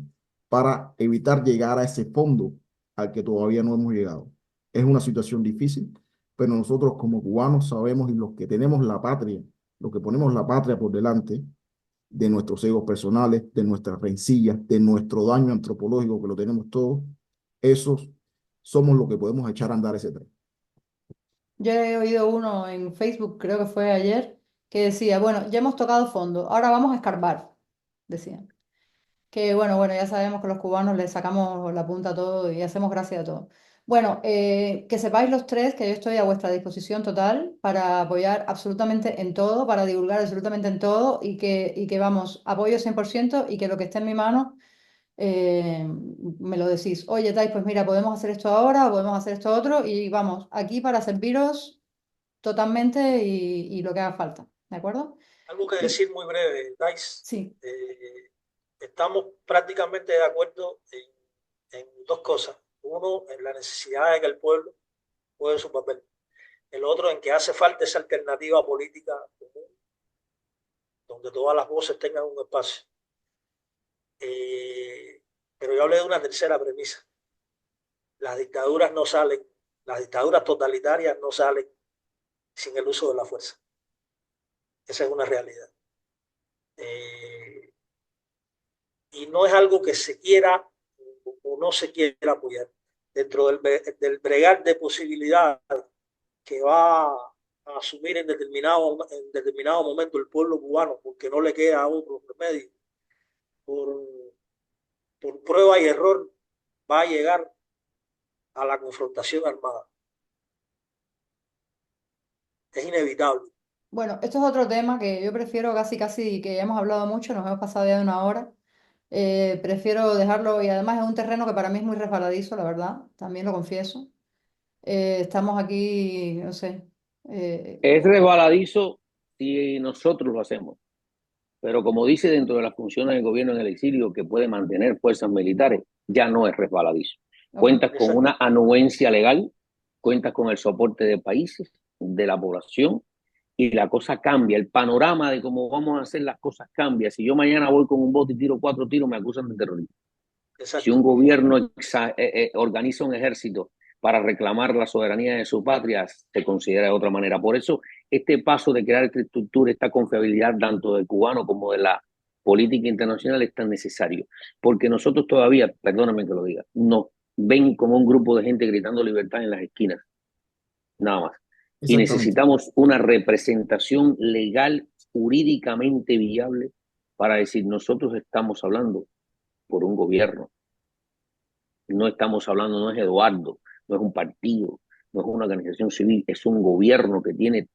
para evitar llegar a ese fondo al que todavía no hemos llegado. Es una situación difícil, pero nosotros como cubanos sabemos y los que tenemos la patria, los que ponemos la patria por delante de nuestros egos personales, de nuestras rencillas, de nuestro daño antropológico que lo tenemos todos, esos somos los que podemos echar a andar ese tren. Yo he oído uno en Facebook, creo que fue ayer, que decía, bueno, ya hemos tocado fondo, ahora vamos a escarbar, decían. Que bueno, ya sabemos que los cubanos le sacamos la punta a todo y hacemos gracia a todo. Bueno, que sepáis los tres que yo estoy a vuestra disposición total para apoyar absolutamente en todo, para divulgar absolutamente en todo y que vamos, apoyo 100% y que lo que esté en mi mano me lo decís. Oye, Tai, pues mira, podemos hacer esto ahora, podemos hacer esto otro y vamos, aquí para serviros totalmente y lo que haga falta, ¿de acuerdo? Algo que Y decir muy breve, Dice. sí, Estamos prácticamente de acuerdo en dos cosas. Uno, en la necesidad de que el pueblo juegue su papel. el otro en que hace falta esa alternativa política común, donde todas las voces tengan un espacio. Pero yo hablé de una tercera premisa. Las dictaduras no salen, las dictaduras totalitarias no salen sin el uso de la fuerza. Esa es una realidad. Y no es algo que se quiera o no se quiera apoyar. Dentro del bregar de posibilidades que va a asumir en determinado momento el pueblo cubano, porque no le queda otro remedio, por prueba y error, va a llegar a la confrontación armada. Es inevitable. Bueno, esto es otro tema que yo prefiero casi que ya hemos hablado mucho, nos hemos pasado ya de una hora. Prefiero dejarlo y además es un terreno que para mí es muy resbaladizo, la verdad, también lo confieso. Estamos aquí, no sé. Es resbaladizo si nosotros lo hacemos, pero como dice dentro de las funciones del gobierno en el exilio que puede mantener fuerzas militares, ya no es resbaladizo. Ok. Cuentas con una anuencia legal, cuentas con el soporte de países, de la población, y la cosa cambia. El panorama de cómo vamos a hacer las cosas cambia. Si yo mañana voy con un bote y tiro 4 tiros, me acusan de terrorismo. Si un gobierno organiza un ejército para reclamar la soberanía de su patria, se considera de otra manera. Por eso, este paso de crear esta estructura, esta confiabilidad, tanto del cubano como de la política internacional, es tan necesario. Porque nosotros todavía, perdóname que lo diga, no ven como un grupo de gente gritando libertad en las esquinas. Nada más. Y Exactamente. necesitamos una representación legal, jurídicamente viable, para decir, nosotros estamos hablando por un gobierno. No estamos hablando, no es Eduardo, no es un partido, no es una organización civil, es un gobierno que tiene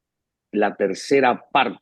la tercera parte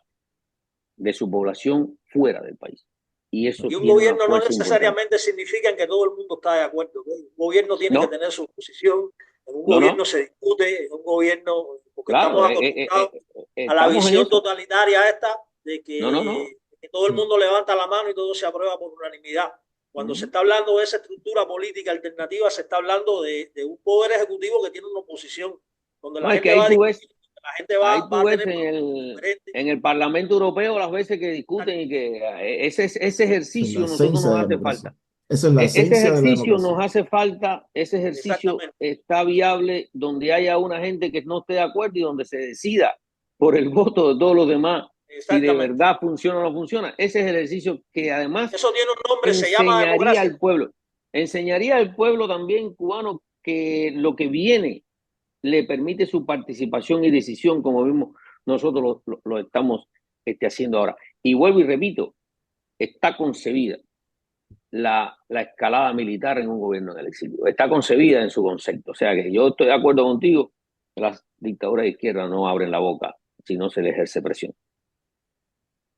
de su población fuera del país. Y eso Y un tiene una gobierno no fuerza importante. necesariamente significa que todo el mundo está de acuerdo. Un gobierno tiene que No, tener su posición. En un no, gobierno no. se discute, en un gobierno, porque Claro, estamos acostumbrados a la estamos en visión eso. totalitaria esta de No, no, no. que todo el mundo levanta la mano y todo se aprueba por unanimidad. Cuando se está hablando de esa estructura política alternativa, se está hablando de un poder ejecutivo que tiene una oposición, donde No, la es que gente va ahí a tú ves, discutir, donde la gente ahí va tú a ves tener propuestas diferentes. en el Parlamento Europeo las veces que discuten y que ese Esa es la ejercicio a nosotros esencia de nos la hace democracia. falta. Esa es la Ese esencia de la ejercicio democracia. nos hace falta, ese ejercicio Exactamente. está viable donde haya una gente que no esté de acuerdo y donde se decida por el voto de todos los demás si de Exactamente. verdad funciona o no funciona. Ese es el ejercicio que además Eso tiene un nombre, se llama democracia. enseñaría al pueblo también cubano que lo que viene le permite su participación y decisión, como vimos nosotros lo estamos haciendo ahora. Y vuelvo y repito, está concebida la escalada militar en un gobierno del exilio. Está concebida en su concepto. O sea que yo estoy de acuerdo contigo, que las dictaduras de izquierda no abren la boca si no se les ejerce presión.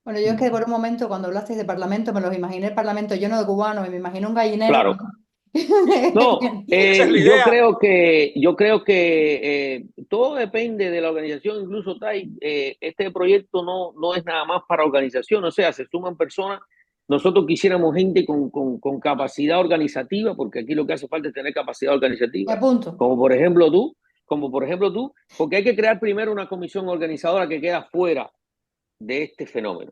Bueno, yo es que por un momento cuando hablasteis de parlamento me los imaginé el parlamento lleno de cubanos y me imaginé un gallinero. Claro. No, Esa es la yo idea. creo que todo depende de la organización. Incluso este proyecto no es nada más para organización, o sea, se suman personas. Nosotros quisiéramos gente con capacidad organizativa, porque aquí lo que hace falta es tener capacidad Me organizativa, apunto. como por ejemplo tú, porque hay que crear primero una comisión organizadora que queda fuera de este fenómeno.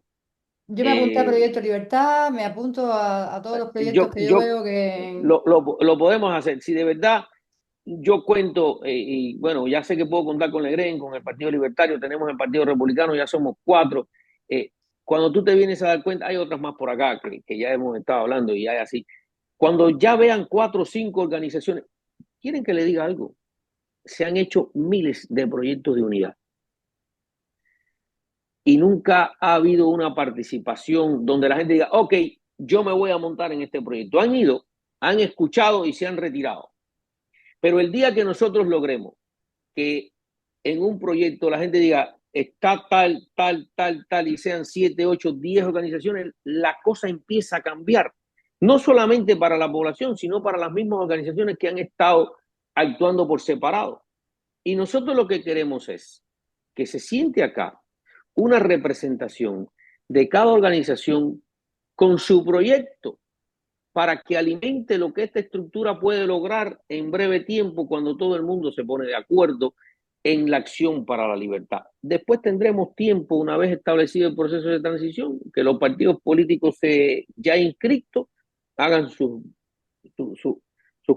Yo me apunté a Proyecto Libertad, me apunto a todos los proyectos que yo veo que... lo podemos hacer. Si de verdad yo cuento, y bueno, ya sé que puedo contar con Legren, con el Partido Libertario, tenemos el Partido Republicano, ya somos 4. Cuando tú te vienes a dar cuenta, hay otras más por acá que ya hemos estado hablando y hay así. Cuando ya vean 4 o 5 organizaciones, quieren que le diga algo. Se han hecho miles de proyectos de unidad. Y nunca ha habido una participación donde la gente diga, ok, yo me voy a montar en este proyecto. Han ido, han escuchado y se han retirado. Pero el día que nosotros logremos que en un proyecto la gente diga, está tal, y sean 7, 8, 10 organizaciones, la cosa empieza a cambiar. No solamente para la población, sino para las mismas organizaciones que han estado actuando por separado. Y nosotros lo que queremos es que se siente acá una representación de cada organización con su proyecto para que alimente lo que esta estructura puede lograr en breve tiempo cuando todo el mundo se pone de acuerdo en la acción para la libertad. Después tendremos tiempo, una vez establecido el proceso de transición, que los partidos políticos ya inscritos hagan sus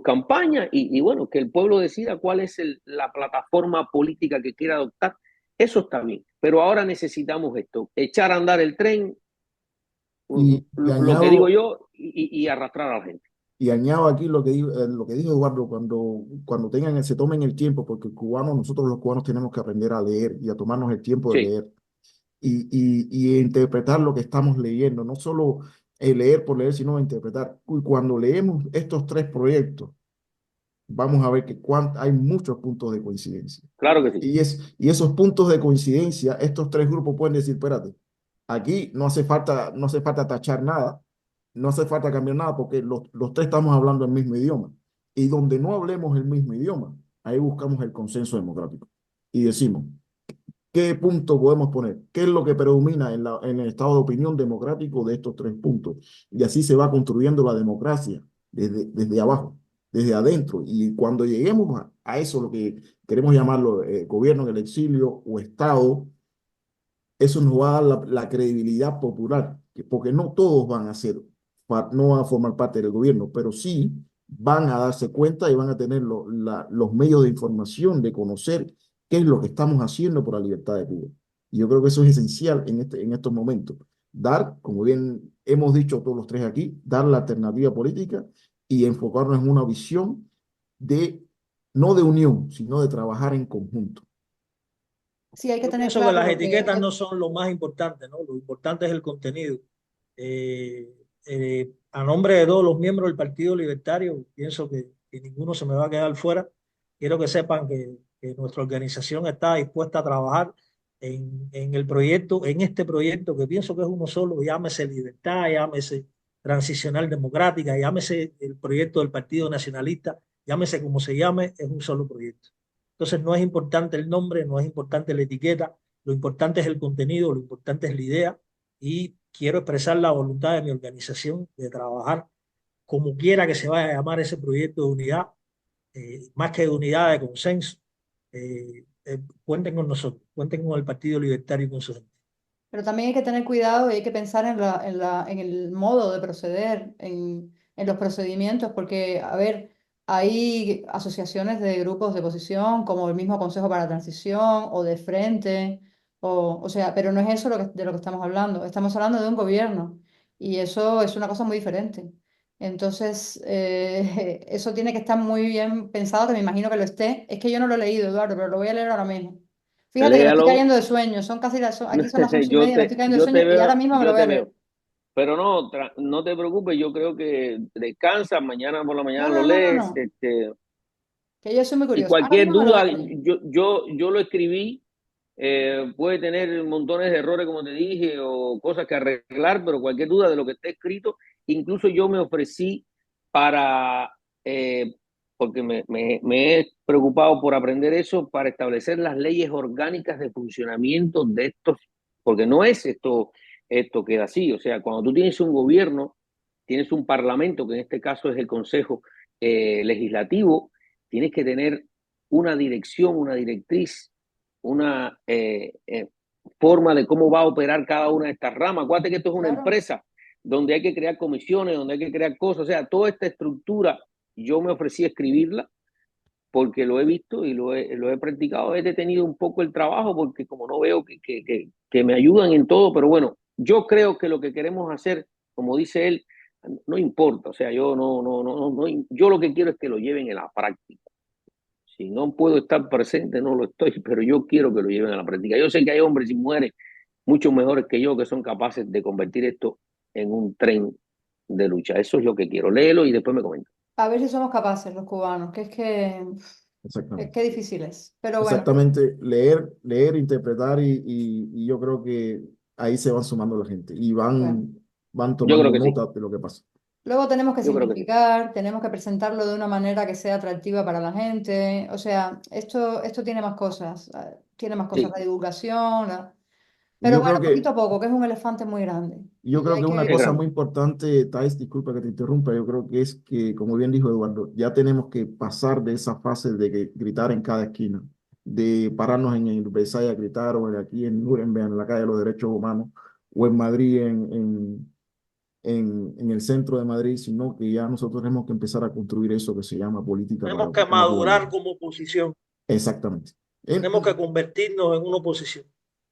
campañas bueno, que el pueblo decida cuál es la plataforma política que quiera adoptar. Eso está bien, pero ahora necesitamos esto, echar a andar el tren, Y lo que digo yo, y arrastrar a la gente. Y añado aquí lo que dijo Eduardo, cuando se tomen el tiempo, porque nosotros los cubanos tenemos que aprender a leer y a tomarnos el tiempo de Sí, leer y interpretar lo que estamos leyendo, no solo leer por leer, sino interpretar. Y cuando leemos estos tres proyectos, vamos a ver que hay muchos puntos de coincidencia. claro que sí. Y esos puntos de coincidencia, estos tres grupos pueden decir, espérate, aquí no hace falta tachar nada, no hace falta cambiar nada, porque los tres estamos hablando el mismo idioma. Y donde no hablemos el mismo idioma, ahí buscamos el consenso democrático. Y decimos, ¿qué punto podemos poner? ¿Qué es lo que predomina en el estado de opinión democrático de estos tres puntos? Y así se va construyendo la democracia desde abajo, desde adentro. Y cuando lleguemos a eso, lo que queremos llamarlo gobierno en el exilio o Estado, eso nos va a dar la credibilidad popular, porque no todos van a ser, no van a formar parte del gobierno, pero sí van a darse cuenta y van a tener los medios de información, de conocer qué es lo que estamos haciendo por la libertad de Cuba. Y yo creo que eso es esencial en estos momentos. Dar, como bien hemos dicho todos los tres aquí, dar la alternativa política y enfocarnos en una visión no de unión, sino de trabajar en conjunto. Sí, hay que Yo tener pienso que claro las lo que etiquetas no son lo más importante, ¿no? Lo importante es el contenido. A nombre de todos los miembros del Partido Libertario, pienso que ninguno se me va a quedar fuera. Quiero que sepan que nuestra organización está dispuesta a trabajar en el proyecto, en este proyecto que pienso que es uno solo, llámese Libertad, llámese Transicional Democrática, llámese el proyecto del Partido Nacionalista, llámese como se llame, es un solo proyecto. Entonces no es importante el nombre, no es importante la etiqueta, lo importante es el contenido, lo importante es la idea y quiero expresar la voluntad de mi organización de trabajar como quiera que se vaya a llamar ese proyecto de unidad, más que de unidad, de consenso. Cuenten con nosotros, cuenten con el Partido Libertario y con su gente. Pero también hay que tener cuidado y hay que pensar en el modo de proceder, en los procedimientos, porque, a ver, hay asociaciones de grupos de oposición, como el mismo Consejo para la Transición o de Frente, o sea, pero no es eso de lo que estamos hablando. Estamos hablando de un gobierno y eso es una cosa muy diferente. Entonces, eso tiene que estar muy bien pensado, que me imagino que lo esté. Es que yo no lo he leído, Eduardo, pero lo voy a leer ahora mismo. Fíjate que me estoy Léalo. cayendo de sueño, aquí son las 11:30, me estoy cayendo de Yo sueño te y ahora veo, mismo me lo yo voy a te leer. veo. Pero no, no te preocupes, yo creo que descansa, mañana por la No, mañana lo no, no, no, lees, no, que yo soy muy y curiosa. Ahora cualquier mismo me lo voy duda, a leer. yo lo escribí, puede tener montones de errores, como te dije, o cosas que arreglar, pero cualquier duda de lo que esté escrito, incluso yo me ofrecí para, porque me he preocupado por aprender eso, para establecer las leyes orgánicas de funcionamiento de estos, porque no es esto queda así, o sea, cuando tú tienes un gobierno, tienes un parlamento, que en este caso es el Consejo Legislativo, tienes que tener una dirección, una directriz, una forma de cómo va a operar cada una de estas ramas. Acuérdate que esto es una Claro. empresa donde hay que crear comisiones, donde hay que crear cosas, o sea, toda esta estructura, yo me ofrecí a escribirla porque lo he visto y lo he practicado, he detenido un poco el trabajo porque como no veo que me ayudan en todo, pero bueno, yo creo que lo que queremos hacer, como dice él, no importa, o sea, yo yo lo que quiero es que lo lleven en la práctica. Si no puedo estar presente, no lo estoy, pero yo quiero que lo lleven a la práctica. Yo sé que hay hombres y mujeres mucho mejores que yo que son capaces de convertir esto en un tren de lucha. Eso es lo que quiero. Léelo y después me comenta. A ver si somos capaces los cubanos, Exactamente. qué difícil es. Pero bueno, Exactamente, leer, interpretar y yo creo que ahí se van sumando la gente y bueno. van Yo creo tomando que sí. nota de lo que pasa. Luego tenemos que Yo creo que sí. simplificar, tenemos que presentarlo de una manera que sea atractiva para la gente. O sea, esto tiene más cosas, Sí. la divulgación, Y pero yo bueno, creo que poquito a poco, que es un elefante muy grande Yo y creo hay que una que Es cosa grande. muy importante, Thais, disculpa que te interrumpa, yo creo que es que, como bien dijo Eduardo, ya tenemos que pasar de esa fase de gritar en cada esquina de pararnos en el Versailles a gritar, o aquí en Nuremberg, en la calle de los derechos humanos, o en Madrid, en el centro de Madrid, sino que ya nosotros tenemos que empezar a construir eso que se llama política para Tenemos que una Cuba madurar libre. como oposición. Exactamente. Tenemos que En, convertirnos en una oposición.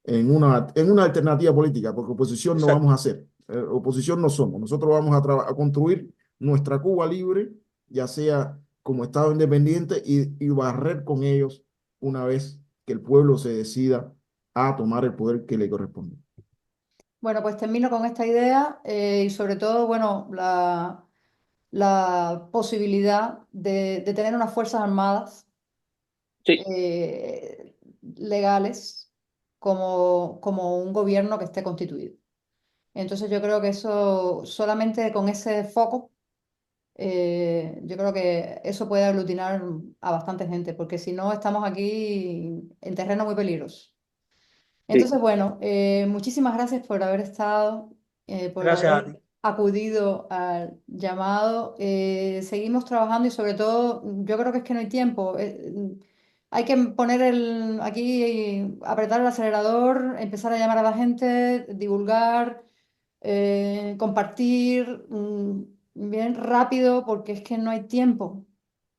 en una alternativa política, porque oposición no Exacto. vamos a hacer. Oposición no somos. Nosotros vamos a construir nuestra Cuba libre, ya sea como Estado independiente, y barrer con ellos una vez que el pueblo se decida a tomar el poder que le corresponde. Bueno, pues termino con esta idea y sobre todo, bueno, la posibilidad de tener unas fuerzas armadas Sí, legales como un gobierno que esté constituido. Entonces yo creo que eso, solamente con ese foco, yo creo que eso puede aglutinar a bastante gente, porque si no estamos aquí en terreno muy peligroso. sí. Entonces, bueno, muchísimas gracias por haber estado, por Gracias a ti. haber acudido al llamado. Seguimos trabajando y sobre todo, yo creo que es que no hay tiempo. Hay que poner aquí, apretar el acelerador, empezar a llamar a la gente, divulgar, compartir, bien rápido, porque es que no hay tiempo.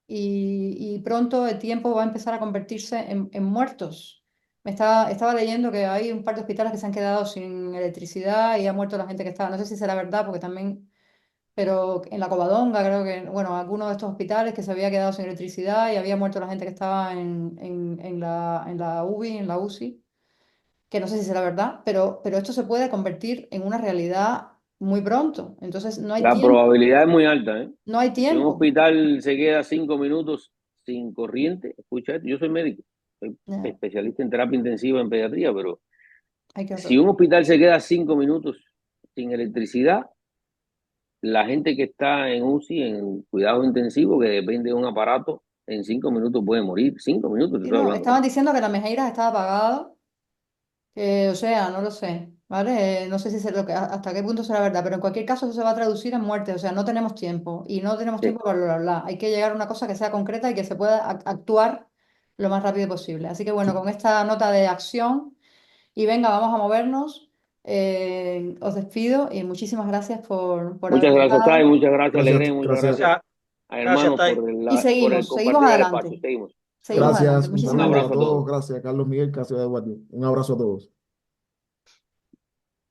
Y pronto el tiempo va a empezar a convertirse en muertos. Estaba leyendo que hay un par de hospitales que se han quedado sin electricidad y ha muerto la gente que estaba. No sé si será verdad, porque también, pero en la Covadonga creo que, bueno, algunos de estos hospitales que se había quedado sin electricidad y había muerto la gente que estaba en la UBI, en la UCI, que no sé si será verdad, pero esto se puede convertir en una realidad muy pronto. Entonces no hay La tiempo, probabilidad es muy alta, ¿eh? no hay Si un tiempo. hospital se queda 5 minutos sin corriente, escucha esto, yo soy médico, soy Ya, especialista en terapia intensiva en pediatría, pero hay que si horror. un hospital se queda 5 minutos sin electricidad, la gente que está en UCI, en cuidado intensivo, que depende de un aparato, en 5 minutos puede morir. 5 minutos te Y estoy no, hablando, ¿eh? estaban diciendo que la Mejeiras estaba apagado, o sea, no lo sé, ¿vale? No sé si hasta qué punto será verdad, pero en cualquier caso eso se va a traducir en muerte, o sea, no tenemos tiempo y no tenemos Sí. tiempo para bla, bla, bla. Hay que llegar a una cosa que sea concreta y que se pueda actuar lo más rápido posible. Así que bueno, con esta nota de acción y venga, vamos a movernos, os despido y muchísimas gracias por haber Muchas gracias, Chay, estado muchas gracias, Gracias, Legren, muchas gracias, gracias Gracias, a gracias, hermanos Tai. y por el seguimos compartir el adelante, espacio. Seguimos. seguimos adelante. gracias. Un Un Muchísimas saludo a abrazo a gracias. todos. todos. Gracias, Carlos Miguel, Casio de Eduardo. Un abrazo a todos.